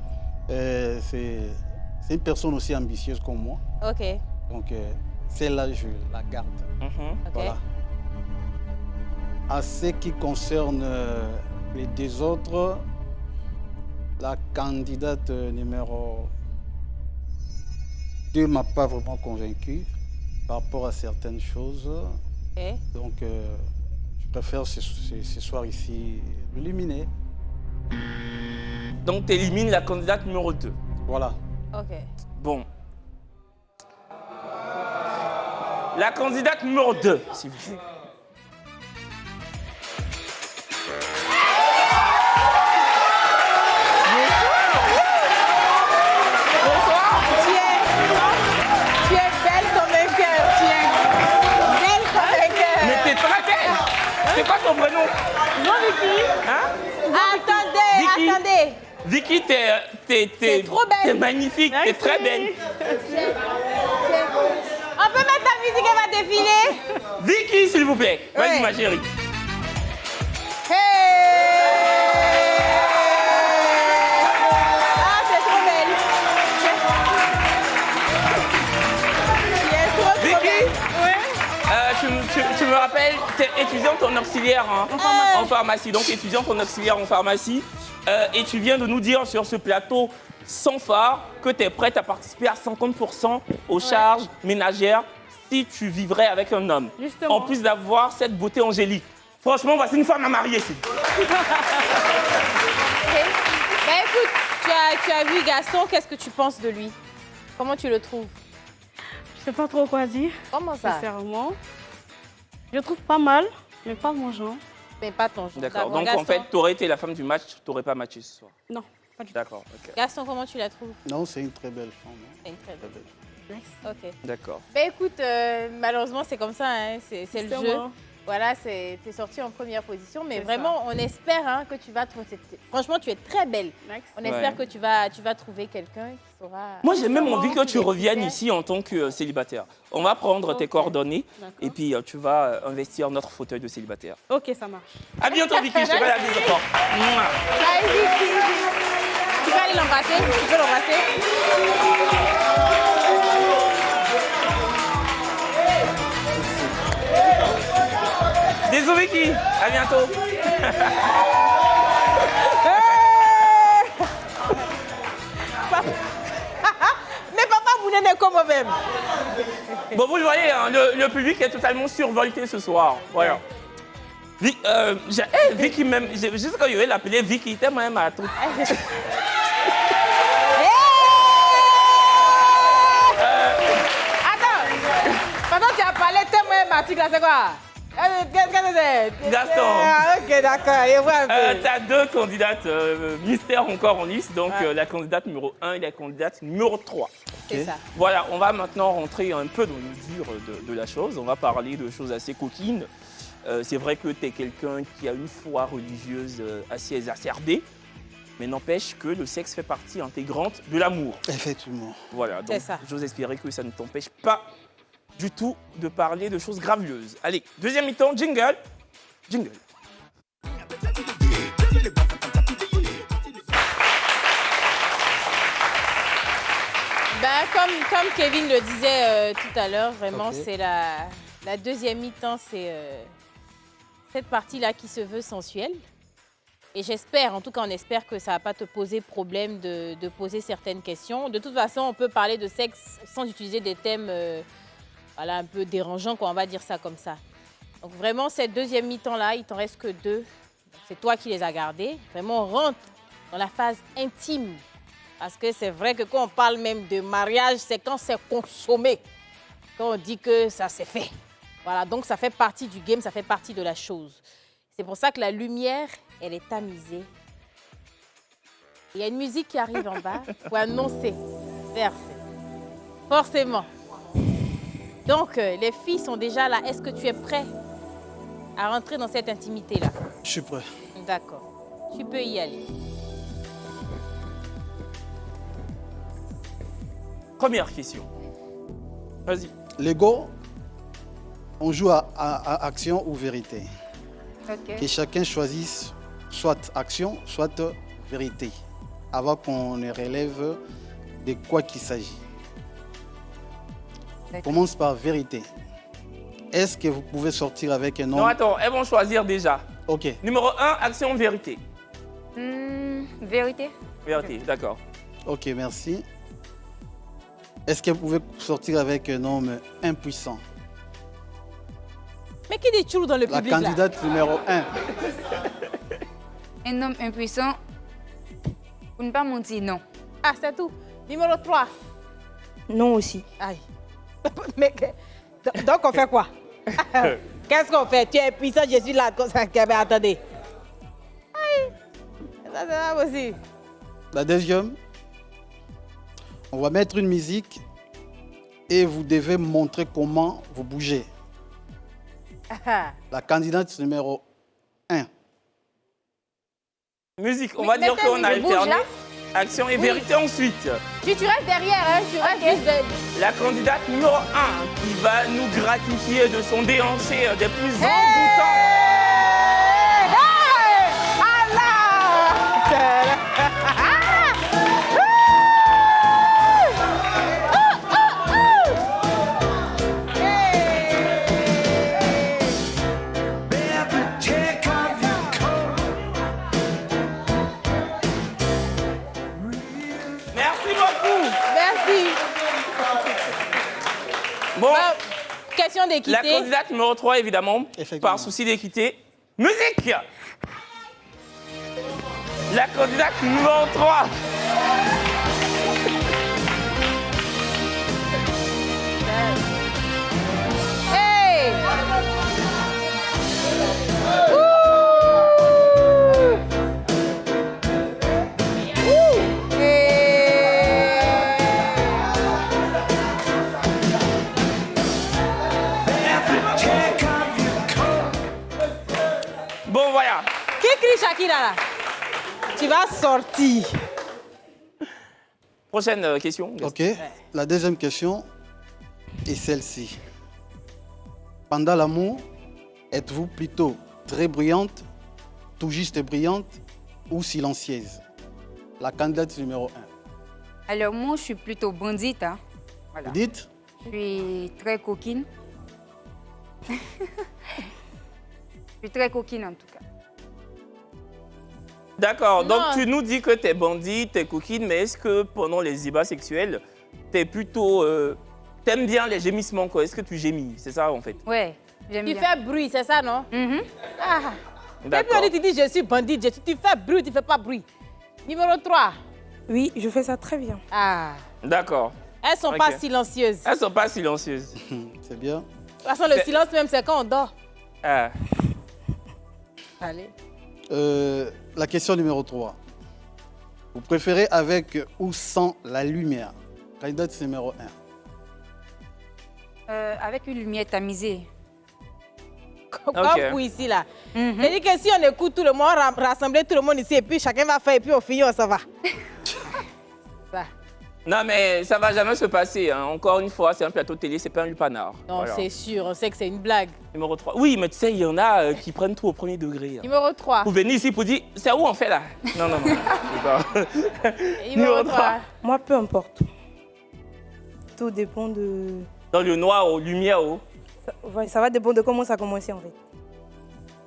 C'est une personne aussi ambitieuse comme moi. Ok. Donc, celle-là, je la garde. Voilà. À ce qui concerne les deux autres, la candidate numéro 2 ne m'a pas vraiment convaincu par rapport à certaines choses. Okay. Donc, je préfère ce soir ici l'éliminer. Donc, tu élimines la candidate numéro 2. Voilà. Ok. Bon. La candidate numéro 2, s'il vous plaît. Tu es belle comme un cœur. Tu es belle comme un cœur. Mais t'es très belle. C'est quoi ton prénom? Non, Vicky. Hein? Attendez, attendez. Vicky, t'es trop belle. T'es magnifique, t'es très belle. On peut mettre ta musique, elle va défiler. Vicky, s'il vous plaît. Vas-y, ma chérie. Ah, c'est trop belle. Vicky, tu me rappelles, tu es étudiante en auxiliaire en pharmacie. Donc étudiante en auxiliaire en pharmacie. Et tu viens de nous dire sur ce plateau sans phare que tu es prête à participer à 50% aux charges ménagères si tu vivrais avec un homme. Justement. En plus d'avoir cette beauté angélique. Franchement, voici une femme à marier ici. Ben écoute, tu as vu Gaston, qu'est-ce que tu penses de lui? Comment tu le trouves? Je sais pas trop quoi dire. Comment ça? Sincèrement. Je le trouve pas mal, mais pas mon genre. Mais pas ton genre. D'accord, donc en fait, tu aurais été la femme du match, tu n'aurais pas matché ce soir. Non, pas du tout. D'accord, ok. Gaston, comment tu la trouves? Non, c'est une très belle femme. C'est une très belle. Ok. D'accord. Ben écoute, malheureusement, c'est comme ça, hein, c'est le jeu. Justement. Voilà, tu es sortie en première position, mais vraiment, on espère hein, que tu vas trouver... Franchement, tu es très belle. Next. On espère que tu vas trouver quelqu'un qui saura... Moi, j'ai même envie que tu reviennes ici en tant que célibataire. On va prendre tes coordonnées et puis tu vas investir notre fauteuil de célibataire. Ok, ça marche. À bientôt, Vicky. Je te fais la bise fort. Allez, Vicky. Tu peux aller l'embrasser? Tu peux l'embrasser? Bisous, Vicky. À bientôt. Mais papa, vous n'êtes comme moi-même. Bon, vous le voyez, hein, le public est totalement survolté ce soir. Voilà. Vicky même, juste quand il vais l'appeler Vicky, t'es même à tout. Attends, pendant que tu as parlé, t'es moi-même article là, c'est quoi? Qu'est-ce que c'est? Gaston. Ok, d'accord, je vois un peu. Tu as deux candidates mystères encore en lice, donc la candidate numéro 1 et la candidate numéro 3. C'est ça. Voilà, on va maintenant rentrer un peu dans le dur de la chose. On va parler de choses assez coquines. C'est vrai que tu es quelqu'un qui a une foi religieuse assez exacerbée, mais n'empêche que le sexe fait partie intégrante de l'amour. Effectivement. Voilà, donc j'ose espérer que ça ne t'empêche pas du tout de parler de choses graveleuses. Allez, deuxième mi-temps, jingle. Jingle. Ben, comme Kevin le disait tout à l'heure, vraiment, c'est la deuxième mi-temps, c'est cette partie-là qui se veut sensuelle. Et j'espère, en tout cas, on espère que ça ne va pas te poser problème de poser certaines questions. De toute façon, on peut parler de sexe sans utiliser des thèmes voilà, un peu dérangeants, quoi, on va dire ça comme ça. Donc vraiment, cette deuxième mi-temps-là, il t'en reste que 2. C'est toi qui les as gardés. Vraiment, on rentre dans la phase intime. Parce que c'est vrai que quand on parle même de mariage, c'est quand c'est consommé. Quand on dit que ça s'est fait. Voilà, donc ça fait partie du game, ça fait partie de la chose. C'est pour ça que la lumière, elle est tamisée. Il y a une musique qui arrive en bas pour annoncer. Verset. Forcément. Donc, les filles sont déjà là. Est-ce que tu es prêt à rentrer dans cette intimité-là? Je suis prêt. D'accord. Tu peux y aller. Première question. Vas-y. Lego, on joue à action ou vérité. Ok. Que chacun choisisse soit action, soit vérité, avant qu'on ne relève de quoi qu'il s'agit. On commence par vérité. Est-ce que vous pouvez sortir avec un homme? Non, attends, elles vont choisir déjà. Ok. Numéro 1, action vérité. Vérité. Vérité, d'accord. Ok, merci. Est-ce que vous pouvez sortir avec un homme impuissant? Mais qui dit toujours dans le La public là? candidate numéro 1. Un homme impuissant, pour ne pas mentir, non. Ah, c'est tout. Numéro 3. Non aussi. Aïe. Mais, donc on fait quoi? Qu'est-ce qu'on fait? Tu es puissant, je suis là. Mais attendez. Aïe. Ça, c'est pas possible. La deuxième, on va mettre une musique et vous devez montrer comment vous bougez. La candidate numéro 1. Musique, on Mais va dire mettez, qu'on a je bouge, alterné. là. Action et vérité ensuite. Tu restes derrière, hein? Tu restes juste de... La candidate numéro 1 qui va nous gratifier de son déhanché des plus envoûtants. Merci beaucoup. Merci. Bon, Question d'équité. la candidate numéro 3, évidemment, Effectivement. par souci d'équité. Musique. La candidate numéro 3. Hey! Bon, voilà. Qui crie Shakira là? Tu vas sortir. Prochaine question. Ok. La deuxième question est celle-ci. Pendant l'amour, êtes-vous plutôt très bruyante, tout juste brillante ou silencieuse? La candidate numéro 1. Alors, moi, je suis plutôt bandite. Hein. Voilà. Vous dites? Je suis très coquine. Je suis très coquine, en tout cas. D'accord, donc Non. tu nous dis que t'es bandit, t'es coquine, mais est-ce que pendant les ébats sexuels, t'es plutôt... t'aimes bien les gémissements, quoi? Est-ce que tu gémis? C'est ça, en fait? Ouais, j'aime Tu bien. fais bruit, c'est ça, non? Ah. Et puis D'accord. on dit, tu dis, je suis bandite. Tu fais bruit, tu fais pas bruit. Numéro 3. Oui, je fais ça très bien. Ah. D'accord. Elles sont Ok. pas silencieuses. Elles sont pas silencieuses. C'est bien. De toute façon, le silence même, c'est quand on dort. Ah. Allez. La question numéro 3. Vous préférez avec ou sans la lumière? Candidate numéro 1. Avec une lumière tamisée. Comme Ok. pour ici, là. C'est-à-dire que si on écoute tout le monde, rassembler tout le monde ici, et puis chacun va faire, et puis au final, ça va. Ça. Non, mais ça va jamais se passer. Hein. Encore une fois, c'est un plateau de télé, c'est pas un lupanar. Non, Voilà. c'est sûr, on sait que c'est une blague. Numéro 3. Oui, mais tu sais, il y en a qui prennent tout au premier degré. Hein. Numéro 3. Vous venez ici pour dire, c'est où on fait là? Non, non, non. C'est pas- Numéro 3. Moi, peu importe. Tout dépend de... Dans le noir, aux lumières, Ça va dépendre de comment ça a commencé en fait.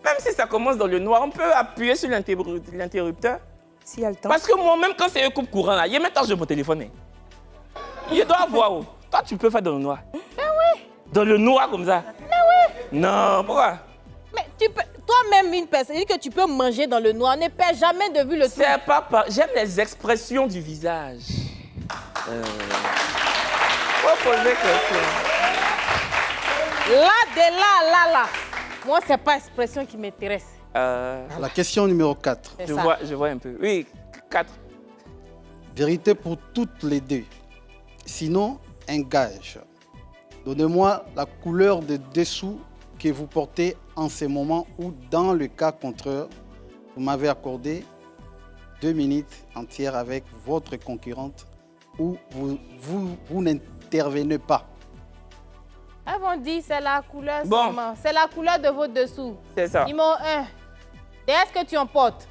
Même si ça commence dans le noir, on peut appuyer sur l'interrupteur. S'il y a le temps. Parce que moi, même quand c'est un coupe courant, là, il y a même temps de mon téléphone. Hein. Il doit avoir. Oh. Toi, tu peux faire dans le noir. Mais oui. Dans le noir comme ça. Mais oui. Non, pourquoi? Mais tu peux... Toi, même une personne dit que tu peux manger dans le noir, ne perds jamais de vue le truc. C'est pas... J'aime les expressions du visage. Faut poser question. Là. Moi, c'est pas l'expression qui m'intéresse. La question numéro 4. Je vois un peu. Oui, 4. Vérité pour toutes les deux. Sinon, un gage. Donnez-moi la couleur de dessous que vous portez en ce moment ou dans le cas contraire, vous m'avez accordé 2 minutes entières avec votre concurrente où vous n'intervenez pas. Avant dit, c'est la couleur Bon. seulement. C'est la couleur de votre dessous. C'est ça. Numéro 1. Est-ce que tu en portes?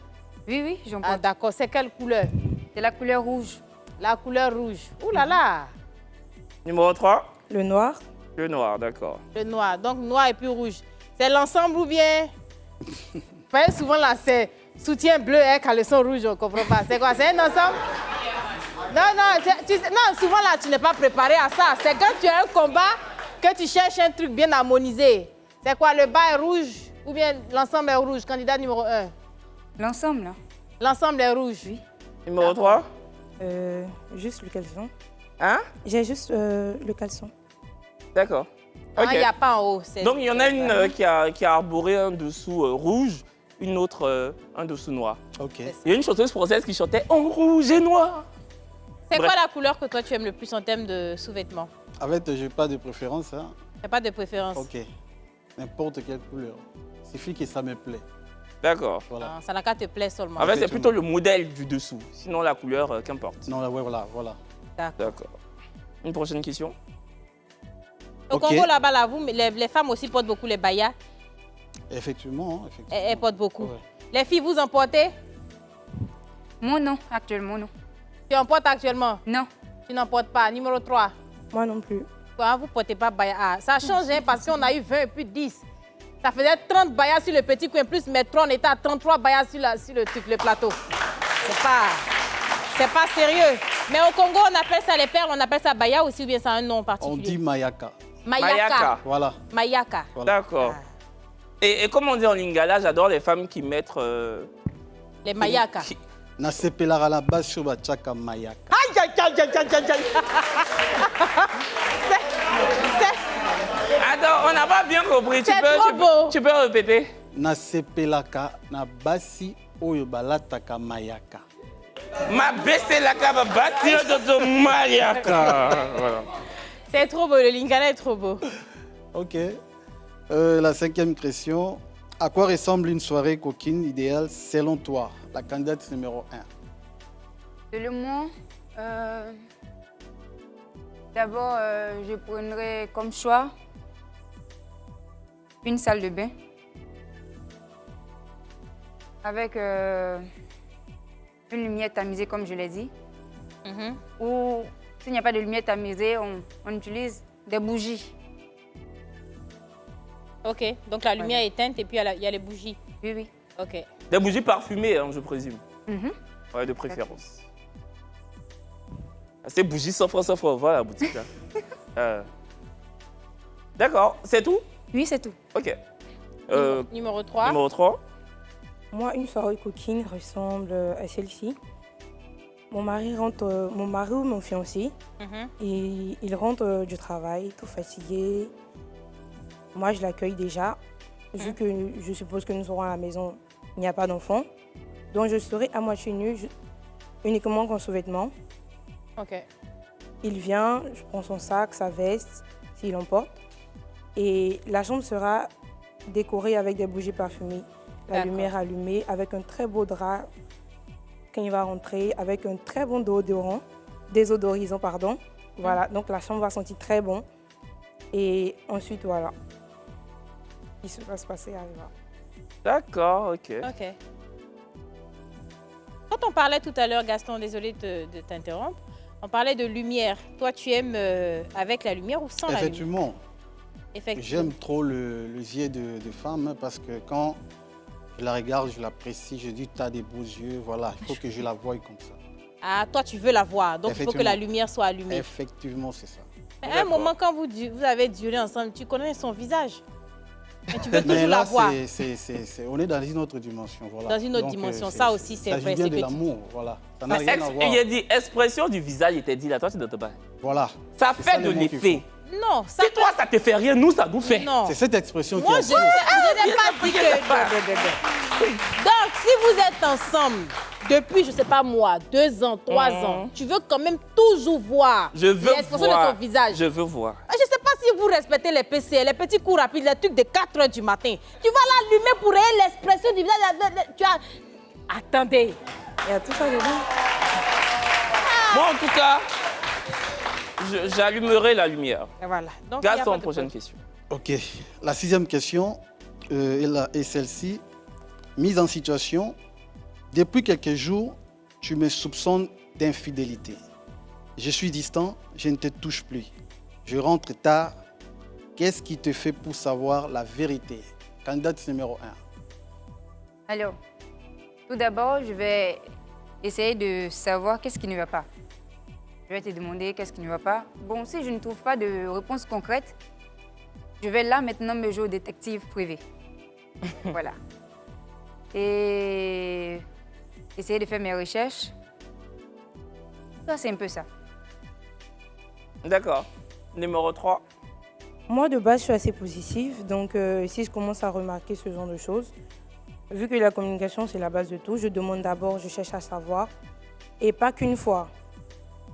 Oui, j'en porte. Ah, d'accord. C'est quelle couleur? C'est la couleur rouge. La couleur rouge. Ouh là là. Numéro 3. Le noir. Le noir, d'accord. Le noir. Donc, noir et puis rouge. C'est l'ensemble ou bien... Parce que souvent, là, c'est soutien bleu et caleçon rouge, on ne comprend pas. C'est quoi? C'est un ensemble? Non, souvent, là, tu n'es pas préparé à ça. C'est quand tu as un combat que tu cherches un truc bien harmonisé. C'est quoi? Le bas est rouge ou bien l'ensemble est rouge? Candidat numéro 1. L'ensemble, là. L'ensemble est rouge. Oui. Numéro 3. Juste le caleçon. Hein? J'ai juste le caleçon. D'accord. Ah, Ok. il n'y a pas en haut. Donc, il y en a une qui a arboré un dessous rouge, une autre un dessous noir. Ok. Il y a une chanteuse française qui chantait en rouge et noir. C'est Bref. quoi la couleur que toi, tu aimes le plus en termes de sous-vêtements? En fait, je n'ai pas de préférence. Hein. Il n'y a pas de préférence. Ok. N'importe quelle couleur. Il suffit que ça me plaît. D'accord. Voilà. Ah, ça n'a qu'à te plaire seulement. En fait, c'est plutôt le modèle du dessous. Sinon, la couleur, qu'importe. Non, là, ouais, voilà. D'accord. Une prochaine question. Au Ok. Congo, là-bas, là, les femmes aussi portent beaucoup les bayas. Effectivement. Hein, effectivement. Elles portent beaucoup. Ouais. Les filles, vous en portez? Moi, non. Actuellement, non. Tu en portes actuellement? Non. Tu n'en portes pas. Numéro 3. Moi non plus. Vous ne portez pas baya. Ah, ça change hein, parce qu'on a eu 20 et puis 10. Ça faisait 30 bayas sur le petit coin, plus mais 3, on était à 33 bayas sur le truc, le plateau. C'est pas sérieux. Mais au Congo, on appelle ça les perles, on appelle ça baya aussi ou bien ça a un nom particulier? On dit Mayaka. Mayaka. Voilà. Mayaka. Voilà. D'accord. Et comme on dit en lingala, j'adore les femmes qui mettent... Les Mayaka. Nasepelara la base sur Bachaka Mayaka. Aïe, aïe, aïe, aïe, aïe, aïe, aïe. Attends, on n'a pas bien compris. C'est trop beau. Tu peux répéter? Nasepelaka na basi oyo balataka Mayaka. Ma baissé la cave, bâtir de Mariaka. Voilà. C'est trop beau, le lingala est trop beau. Ok. La 5e question. À quoi ressemble une soirée coquine idéale selon toi? La candidate numéro 1. Selon moi, d'abord, je prendrais comme choix une salle de bain avec une lumière tamisée, comme je l'ai dit. Ou s'il n'y a pas de lumière tamisée, on utilise des bougies. Ok, donc la lumière est éteinte et puis il y a les bougies. Oui, oui. Ok. Des bougies parfumées, hein, je présume. Mhm. Ouais, de préférence. Ces bougies s'offrent, voilà la boutique là. D'accord, c'est tout? Oui, c'est tout. Ok. Numéro 3. Numéro 3. Moi, une soirée coquine ressemble à celle-ci. Mon mari ou mon fiancé, et il rentre du travail, tout fatigué. Moi, je l'accueille déjà, vu que je suppose que nous serons à la maison, il n'y a pas d'enfant. Donc, je serai à moitié nue, uniquement qu'en sous-vêtements. Ok. Il vient, je prends son sac, sa veste, s'il en porte. Et la chambre sera décorée avec des bougies parfumées. La lumière allumée, avec un très beau drap quand il va rentrer, avec un très bon désodorisant. Voilà, donc la chambre va sentir très bon. Et ensuite, voilà. Ce qui va se passer arrivera. D'accord, ok. Ok. Quand on parlait tout à l'heure, Gaston, désolé de t'interrompre, on parlait de lumière. Toi, tu aimes avec la lumière ou sans la lumière? Effectivement. J'aime trop le yeux de femme hein, parce que quand je la regarde, je l'apprécie, je dis tu as des beaux yeux, voilà, il faut que je la voie comme ça. Ah, toi, tu veux la voir, donc il faut que la lumière soit allumée. Effectivement, c'est ça. À un moment, quand vous avez duré ensemble, tu connais son visage? Mais tu veux Mais toujours la là, voir. on est dans une autre dimension. Voilà. Dans une autre dimension. Ça aussi, c'est vrai. Ça c'est vient de que l'amour, voilà. Ça n'a Mais rien à voir. il a dit expression du visage était dit là, toi tu ne pas. Voilà. Ça C'est fait ça de le mot qu'il l'effet. Non, ça Si toi ça te fait rien, nous ça nous fait. Non. C'est cette expression qui Moi, a je n'ai pas dit que... Donc, si vous êtes ensemble depuis, je ne sais pas moi, 2 ans, 3 ans, tu veux quand même toujours voir Je veux l'expression voir. de ton visage. Je veux voir. Je ne sais pas si vous respectez les PC, les petits coups rapides, les trucs de 4 heures du matin. Tu vas l'allumer pour ayer l'expression du visage. Tu as... Attendez. Il y a tout ça dedans. Moi en tout cas, j'allumerai la lumière. Et voilà. Donc, il y a Gaston, pas de prochaine problème. question. Ok. La 6e question est celle-ci. Mise en situation. Depuis quelques jours, tu me soupçonnes d'infidélité. Je suis distant, je ne te touche plus. Je rentre tard. Qu'est-ce qui te fait pour savoir la vérité? Candidate numéro 1. Alors, tout d'abord, je vais essayer de savoir qu'est-ce qui ne va pas. Je vais te demander qu'est-ce qui ne va pas. Bon, si je ne trouve pas de réponse concrète, je vais là maintenant me jouer au détective privé. Voilà. Et essayer de faire mes recherches. Ça, c'est un peu ça. D'accord. Numéro 3. Moi, de base, je suis assez positive. Donc, si je commence à remarquer ce genre de choses, vu que la communication, c'est la base de tout, je demande d'abord, je cherche à savoir. Et pas qu'une fois.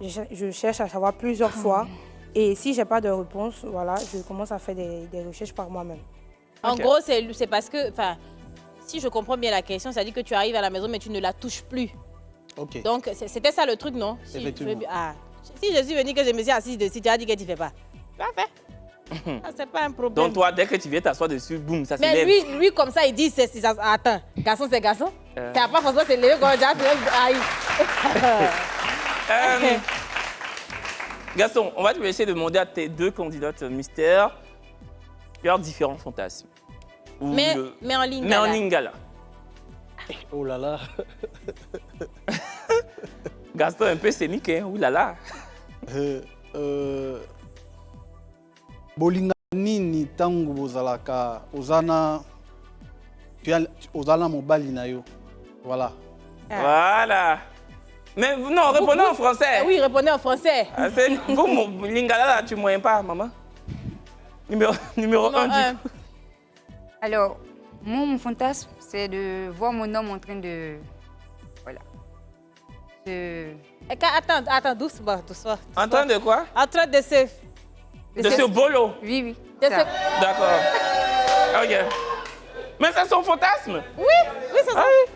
Je cherche à savoir plusieurs fois. Et si je n'ai pas de réponse, voilà, je commence à faire des recherches par moi-même. En gros, c'est parce que, enfin, si je comprends bien la question, ça dit que tu arrives à la maison, mais tu ne la touches plus. Ok. Donc, c'était ça le truc, non? Effectivement. Si je suis venue, que je me suis assise dessus, tu as dit que tu ne fais pas. Tu as fait. C'est pas un problème. Donc toi, dès que tu viens t'asseoir dessus, boum, ça Mais s'élève. lui, comme ça, il dit, attends, garçon, c'est garçon. Ça n'a pas forcément s'élever quand déjà, aïe. Gaston, on va te laisser demander à tes 2 candidates mystères leurs différents fantasmes. Ou Mais en lingala. Mais en lingala. Oh là là. Gaston un peu scénique, hein, oulala. Bolinga nini tangu bozalaka ozana ozana mobali na yo. Voilà. Voilà. Mais non, répondez en français. Oui, répondez en français. Vous, mon lingala, là, tu ne moyens pas, maman. Numéro 1 du coup. Alors, moi, mon fantasme, c'est de voir mon homme en train de... Voilà. Attends, doucement. En train de quoi? En train de se... De ce bolo. Oui, oui. Ça. D'accord. Ok. Mais c'est son fantasme? Oui, c'est ça. Ah, oui.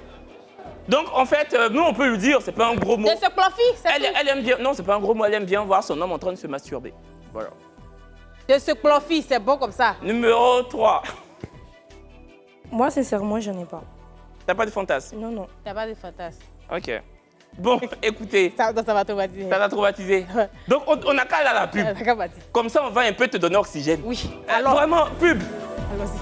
Donc, en fait, nous, on peut lui dire, c'est pas un gros mot. De se plomfer, Elle aime bien... Non, c'est pas un gros mot, elle aime bien voir son homme en train de se masturber. Voilà. De se plomfer, c'est bon comme ça. Numéro 3. Moi, sincèrement, j'en ai pas. T'as pas de fantasme? Non, non. T'as pas de fantasme. Ok. Bon, écoutez. Ça va traumatiser. Ça t'a traumatisé. Donc, on a qu'à aller à la pub. Comme ça, on va un peu te donner oxygène. Oui. Alors, vraiment, pub. Allons-y.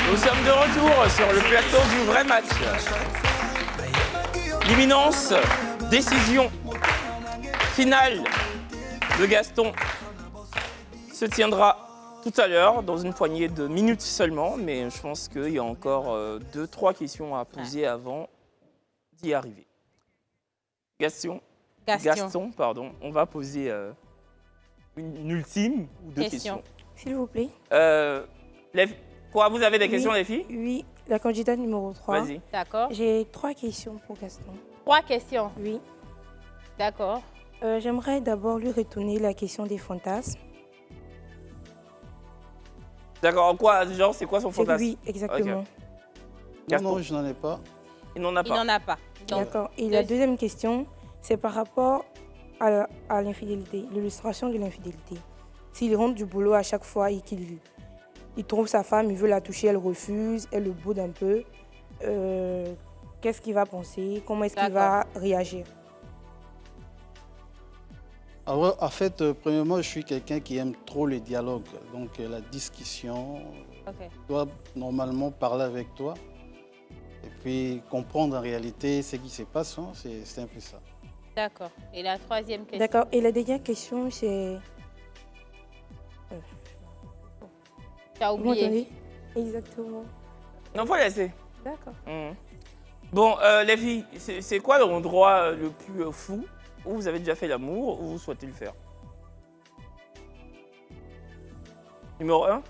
Nous sommes de retour sur le plateau du vrai match. L'imminence, décision finale de Gaston se tiendra tout à l'heure, dans une poignée de minutes seulement, mais je pense qu'il y a encore 2-3 questions à poser avant d'y arriver. Gaston, pardon, on va poser une ultime ou 2 questions. S'il vous plaît. Quoi, vous avez des questions, les filles? Oui, la candidate numéro 3. Vas-y. D'accord. J'ai 3 questions pour Gaston. 3 questions? Oui. D'accord. J'aimerais d'abord lui retourner la question des fantasmes. D'accord, quoi? Genre, c'est quoi son fantasme? Oui, exactement. Okay. Non, je n'en ai pas. Il n'en a pas. Il n'en a pas. D'accord. Et la deuxième question, c'est par rapport à l'infidélité, l'illustration de l'infidélité. S'il rentre du boulot à chaque fois et qu'il trouve sa femme, il veut la toucher, elle refuse, elle le boude un peu, qu'est-ce qu'il va penser? Comment est-ce qu'il va réagir? Alors, en fait, premièrement, je suis quelqu'un qui aime trop les dialogues. Donc, la discussion, je dois normalement parler avec toi et puis comprendre en réalité ce qui se passe. Hein, c'est un peu ça. D'accord. Et la troisième question? D'accord. Et la dernière question, c'est Tu as Vous oublié. m'entendez? Exactement. Non, faut laisser. D'accord. Bon, les filles, c'est quoi l'endroit le plus fou où vous avez déjà fait l'amour ou vous souhaitez le faire? Numéro 1.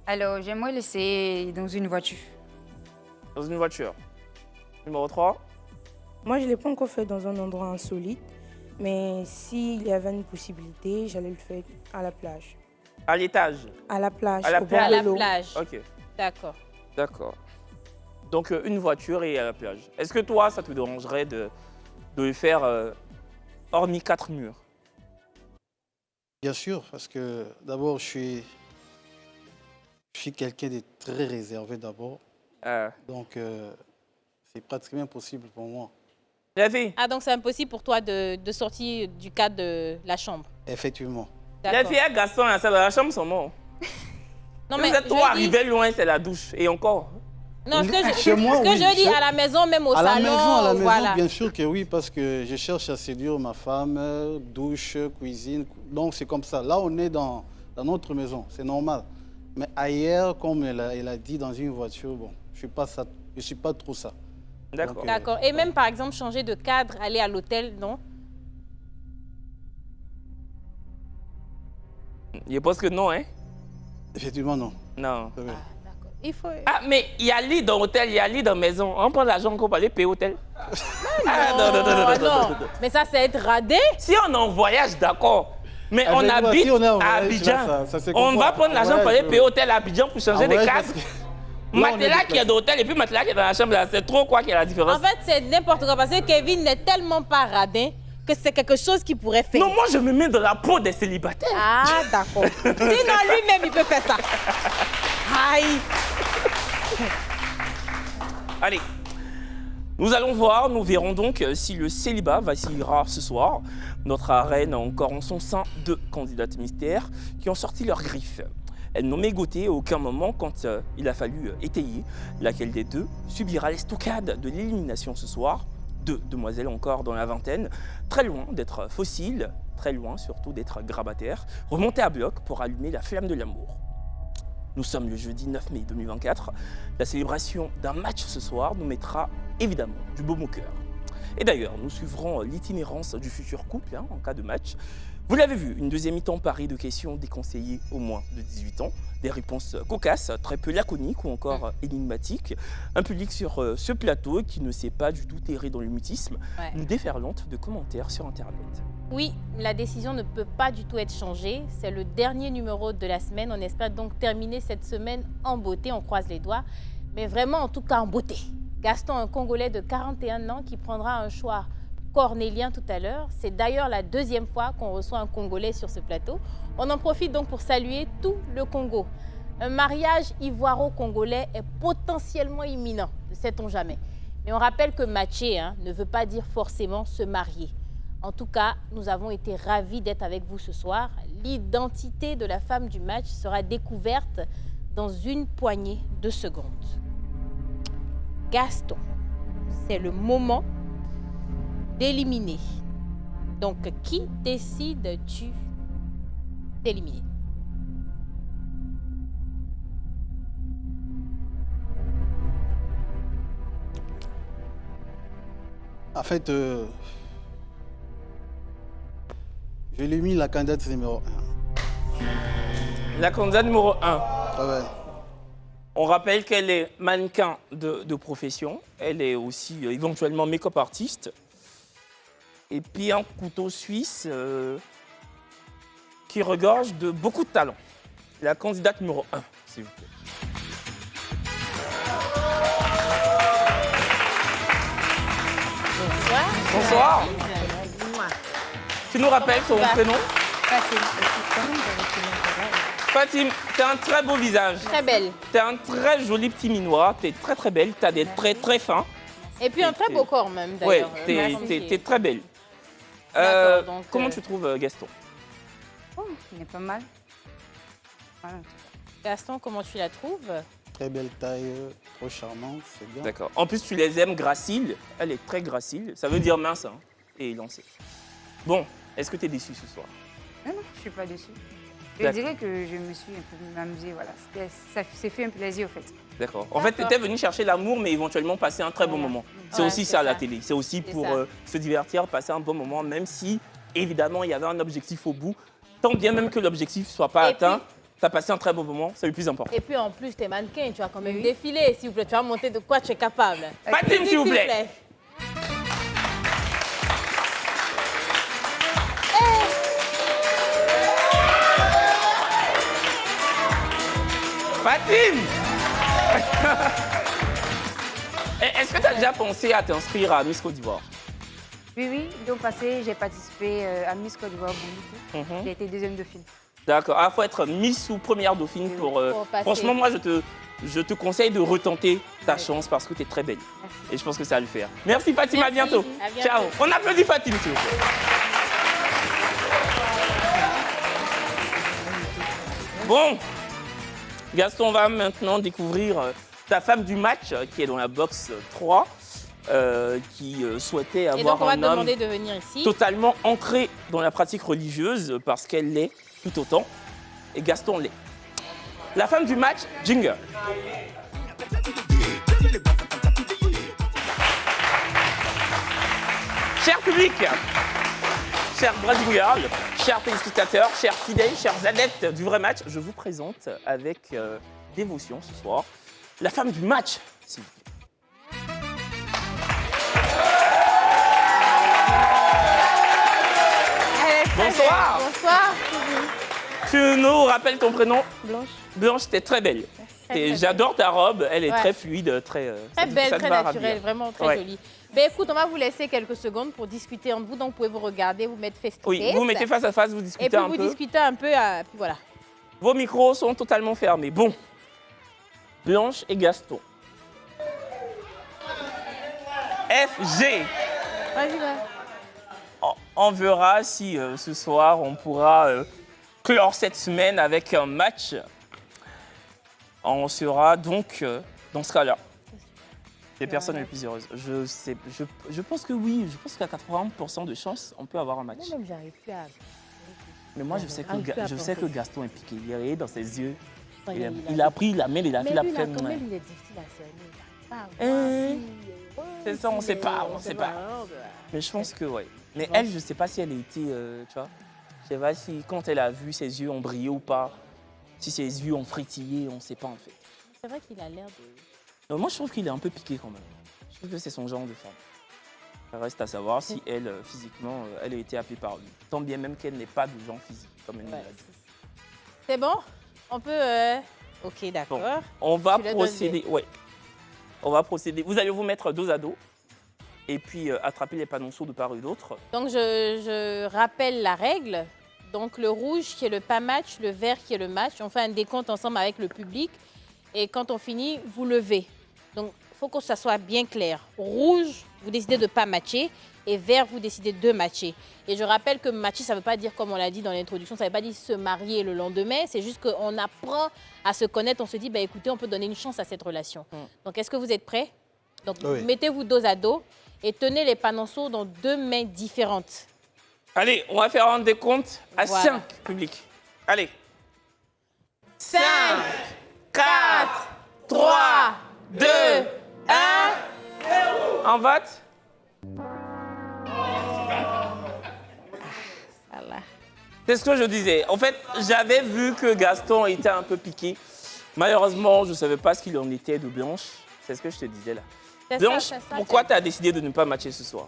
Alors, j'aimerais laisser dans une voiture. Dans une voiture. Numéro 3. Moi, je ne l'ai pas encore fait dans un endroit insolite, mais s'il y avait une possibilité, j'allais le faire à la plage. À l'étage. À la plage, À la au bord À de la l'eau. plage. Ok, D'accord. d'accord. Donc une voiture et à la plage. Est-ce que toi, ça te dérangerait de le faire hormis 4 murs? Bien sûr, parce que d'abord, je suis quelqu'un de très réservé d'abord. Donc, c'est pratiquement impossible pour moi. Les filles, Ah, donc c'est impossible pour toi de sortir du cadre de la chambre. Effectivement. les D'accord. filles et Gaston, là, ça, dans la chambre sont morts. Non, Vous mais êtes je trop dis- arrivés loin, c'est la douche. Et encore. Non, ce que je, Chez moi, ce que oui. je dis Chez- à la maison, même au À salon. la maison, voilà. bien sûr que oui, parce que je cherche à séduire ma femme, douche, cuisine. Donc, c'est comme ça. Là, on est dans notre maison, c'est normal. Mais ailleurs, comme elle a dit, dans une voiture, bon, je ne suis pas trop ça. D'accord. Donc, D'accord. Et même, par exemple, changer de cadre, aller à l'hôtel, non? Je pense que non, hein? Effectivement, non. Non. C'est vrai. D'accord. Il faut... Ah, mais il y a lit dans l'hôtel, il y a lit dans la maison. On prend l'argent qu'on va aller payer hôtel. Ah, non. Mais ça, c'est être radé. Si on est en voyage, d'accord. Mais Ah, on mais moi, habite si on est en à voyage, Abidjan. là, ça se On comprend. va prendre l'argent En pour aller voyage, payer hôtel à Abidjan pour changer En de voyage, cadre. parce que- Là, on est Matelas qui est déplacé. d'hôtel et puis matelas qui est dans la chambre, là, c'est trop quoi qui est la différence? En fait, c'est n'importe quoi. Parce que Kevin n'est tellement pas radin que c'est quelque chose qu'il pourrait faire. Non, moi je me mets dans la peau des célibataires. Ah, d'accord. Sinon, lui-même, il peut faire ça. Aïe. Allez, nous allons voir, nous verrons donc si le célibat vacillera ce soir. Notre arène a encore en son sein 2 candidates mystères qui ont sorti leurs griffes. Elles n'ont mégoté à aucun moment quand il a fallu étayer laquelle des deux subira l'estocade de l'élimination ce soir. 2 demoiselles encore dans la vingtaine, très loin d'être fossiles, très loin surtout d'être grabataires, remontées à bloc pour allumer la flamme de l'amour. Nous sommes le jeudi 9 mai 2024. La célébration d'un match ce soir nous mettra évidemment du baume au cœur. Et d'ailleurs, nous suivrons l'itinérance du futur couple en cas de match. Vous l'avez vu, une deuxième mi-temps parée de questions déconseillées aux moins de 18 ans, des réponses cocasses, très peu laconiques ou encore énigmatiques, un public sur ce plateau qui ne s'est pas du tout terré dans le mutisme, Ouais. une déferlante de commentaires sur Internet. Oui, la décision ne peut pas du tout être changée. C'est le dernier numéro de la semaine. On espère donc terminer cette semaine en beauté. On croise les doigts. Mais vraiment, en tout cas, en beauté. Gaston, un Congolais de 41 ans qui prendra un choix cornélien tout à l'heure. C'est d'ailleurs la 2e fois qu'on reçoit un Congolais sur ce plateau. On en profite donc pour saluer tout le Congo. Un mariage ivoiro-congolais est potentiellement imminent, ne sait-on jamais. Mais on rappelle que matcher ne veut pas dire forcément se marier. En tout cas, nous avons été ravis d'être avec vous ce soir. L'identité de la femme du match sera découverte dans une poignée de secondes. Gaston, c'est le moment d'éliminer. Donc, qui décides-tu d'éliminer? En fait, j'élimine la candidate numéro 1. La candidate numéro 1. Ah ouais. On rappelle qu'elle est mannequin de profession. Elle est aussi éventuellement make-up artiste. Et puis un couteau suisse qui regorge de beaucoup de talent. La candidate numéro 1, s'il vous plaît. Bonsoir. Bonsoir. Tu nous rappelles ton prénom? Fatim, tu as un très beau visage. Très belle. Tu as un très joli petit minois. Tu es très très belle. Tu as des traits très fins. Et puis un très beau corps même Oui, d'ailleurs. tu es très belle. D'accord, donc, comment tu trouves Gaston? Oh, il est pas mal. Voilà. Gaston, comment tu la trouves? Très belle taille, trop charmante, c'est bien. D'accord. En plus, tu les aimes graciles. Elle est très gracile. Ça veut dire mince et élancée. Bon, est-ce que tu es déçu ce soir? Non, non, je suis pas dessus. Je D'accord. dirais que je me suis un peu amusée, voilà. Ça s'est fait un plaisir, en fait. D'accord. En fait, tu étais venu chercher l'amour, mais éventuellement passer un très bon moment. C'est Ouais, aussi c'est ça, la ça. télé. C'est aussi C'est pour ça. se divertir, passer un bon moment, même si, évidemment, il y avait un objectif au bout. Tant bien même que l'objectif ne soit pas Et atteint, puis- tu as passé un très bon moment, c'est le plus important. Et puis en plus, tu es mannequin, tu as quand même défilé. S'il vous plaît, tu vas montrer de quoi tu es capable. Fatim, s'il vous plaît. Fatim Est-ce que tu as déjà pensé à t'inscrire à Miss Côte d'Ivoire? Oui, oui. Donc, passé, j'ai participé à Miss Côte d'Ivoire Boulouk. Mhm. J'ai été deuxième dauphine. D'accord. Il faut être Miss ou première dauphine pour... Pour passer. franchement, moi, je te conseille de retenter ta chance parce que tu es très belle. Merci. Et je pense que ça va le faire. Merci Fatim, à bientôt. À bientôt. Ciao. On applaudit Fatim, s'il vous plaît. Bon, Gaston va maintenant découvrir ta femme du match qui est dans la box 3, qui souhaitait Et donc, avoir on va un te homme demander de venir ici. totalement ancré dans la pratique religieuse parce qu'elle l'est tout autant et Gaston l'est. La femme du match, jingle. Cher public, chers Brazil Girls, chers téléspectateurs, chers fidèles, chers adeptes du vrai match, je vous présente avec dévotion ce soir la femme du match, s'il vous plaît. Bonsoir. Bonsoir. Tu nous rappelles ton prénom? Blanche. Blanche, t'es très belle. Très belle. J'adore ta robe, elle est Ouais. très fluide, très... Très belle, ça te très va naturelle, ravir. vraiment très Ouais. jolie. Ben écoute, on va vous laisser quelques secondes pour discuter entre vous. Donc, vous pouvez vous regarder, vous mettre face to Oui, face. vous mettez face à face, vous Et discutez puis, un vous peu. discutez un peu. Puis voilà. Vos micros sont totalement fermés. Bon, Blanche et Gaston. FG. Vas-y, va. On verra si ce soir on pourra clore cette semaine avec un match. On sera donc dans ce cas-là les personnes les plus heureuses. Je pense que oui, je pense qu'à 80% de chances, on peut avoir un match. Moi-même, j'arrive plus à. Mais moi, je sais j'arrive plus à je sais penser. que Gaston est piqué. Il est regardé dans ses yeux. Enfin, Il a pris la main, il a fait Mais la lui, là, femme. quand même, il est difficile à cerner. Il arrive pas à Hein? voir C'est ça, on s'il sait est- pas, on sait pas. Mais je pense que ouais. Mais elle, je sais pas si elle a été, tu vois. Je sais pas si quand elle a vu ses yeux ont brillé ou pas. Si ses yeux ont frétillé, on sait pas en fait. C'est vrai qu'il a l'air de. Donc, moi, je trouve qu'il est un peu piqué quand même. Je trouve que c'est son genre de femme. Ça reste à savoir si elle, physiquement, elle a été appelée par lui. Tant bien même qu'elle n'est pas de genre physique, comme elle nous l'a dit. C'est bon? On peut. Ok, d'accord. Bon, on va Tu le donnes procéder. Ouais. On va procéder. Vous allez vous mettre dos à dos et puis attraper les panonceaux de part et d'autre. Donc, je rappelle la règle. Donc, le rouge qui est le pas match, le vert qui est le match. On fait un décompte ensemble avec le public. Et quand on finit, vous levez. Donc, il faut que ça soit bien clair. Rouge, vous décidez de ne pas matcher. Et vert, vous décidez de matcher. Et je rappelle que matcher, ça ne veut pas dire, comme on l'a dit dans l'introduction, ça ne veut pas dire se marier le lendemain. C'est juste qu'on apprend à se connaître. On se dit, bah, écoutez, on peut donner une chance à cette relation. Donc, est-ce que vous êtes prêts? Donc, Oui. mettez-vous dos à dos et tenez les panonceaux dans 2 mains différentes. Allez, on va faire un décompte à Voilà. 5 publics. Allez. 5, 4, 3, 2, 1. En vote. Voilà. C'est ce que je disais. En fait, j'avais vu que Gaston était un peu piqué. Malheureusement, je ne savais pas ce qu'il en était de Blanche. C'est ce que je te disais là. C'est Blanche, ça, pourquoi tu as décidé de ne pas matcher ce soir?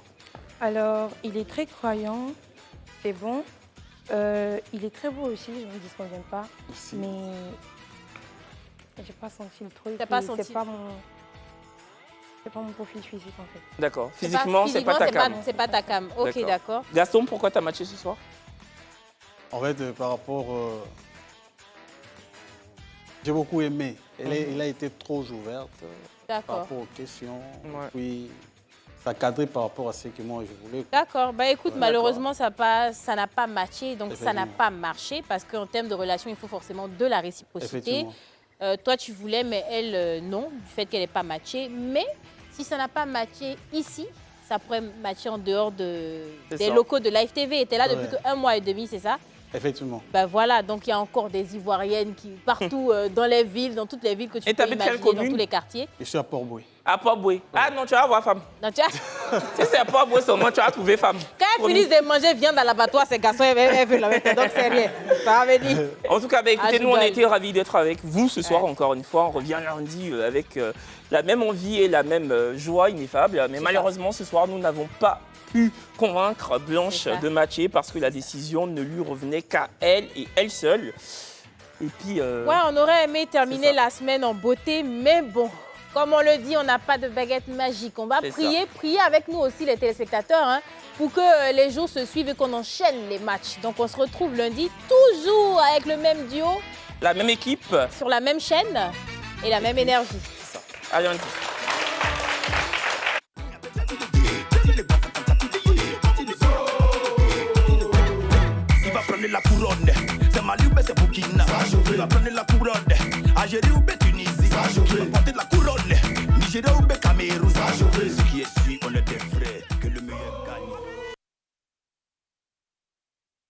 Alors, il est très croyant, c'est bon. Il est très beau aussi, je ne dis qu'on n'aime pas. Merci. Mais j'ai pas senti le truc. T'as pas et senti. C'est pas mon profil physique en fait. D'accord. Physiquement, c'est pas ta cam. C'est pas ta cam. Ok, d'accord. Gaston, pourquoi tu as matché ce soir? En fait, par rapport... j'ai beaucoup aimé. Elle a été trop ouverte par D'accord. rapport aux questions. Ouais. Puis, ça cadrait par rapport à ce que moi, je voulais. D'accord. Bah écoute, Ouais. malheureusement, ça n'a pas matché, donc ça n'a Effectivement. pas marché parce qu'en termes de relation, il faut forcément de la réciprocité. Effectivement. Toi, tu voulais, mais elle, non, du fait qu'elle n'ait pas matché. Mais si ça n'a pas matché ici, ça pourrait matcher en dehors C'est des ça. locaux de Live TV. Tu es là depuis Ouais. que 1 mois et demi, c'est ça? Effectivement. Ben voilà, donc il y a encore des Ivoiriennes qui partout dans les villes, dans toutes les villes que tu peux imaginer, dans tous les quartiers. Je suis à Port-Boué. À Port-Boué. Ah non, tu vas voir femme. Non, tu as... Si c'est à Port-Boué seulement, tu vas trouver femme. Quand elles finissent de manger viande à l'abattoir, ces garçons, elles veulent la mettre. Donc c'est rien. Ça va venir. En tout cas, écoutez, nous on a été ravis d'être avec vous ce soir encore une fois. On revient lundi avec la même envie et la même joie ineffable. Mais malheureusement, ce soir, nous n'avons pas pu convaincre Blanche de matcher parce que la décision ne lui revenait qu'à elle et elle seule. Et puis... Ouais, on aurait aimé terminer la semaine en beauté, mais bon, comme on le dit, on n'a pas de baguette magique. On va prier avec nous aussi les téléspectateurs, hein, pour que les jours se suivent et qu'on enchaîne les matchs. Donc on se retrouve lundi, toujours avec le même duo. La même équipe. Sur la même chaîne et la même énergie. C'est ça. À lundi. La couronne, c'est Mali ou c'est Burkina. Il va prendre la couronne, Algérie ou Tunisie. Il va porter la couronne, Nigeria ou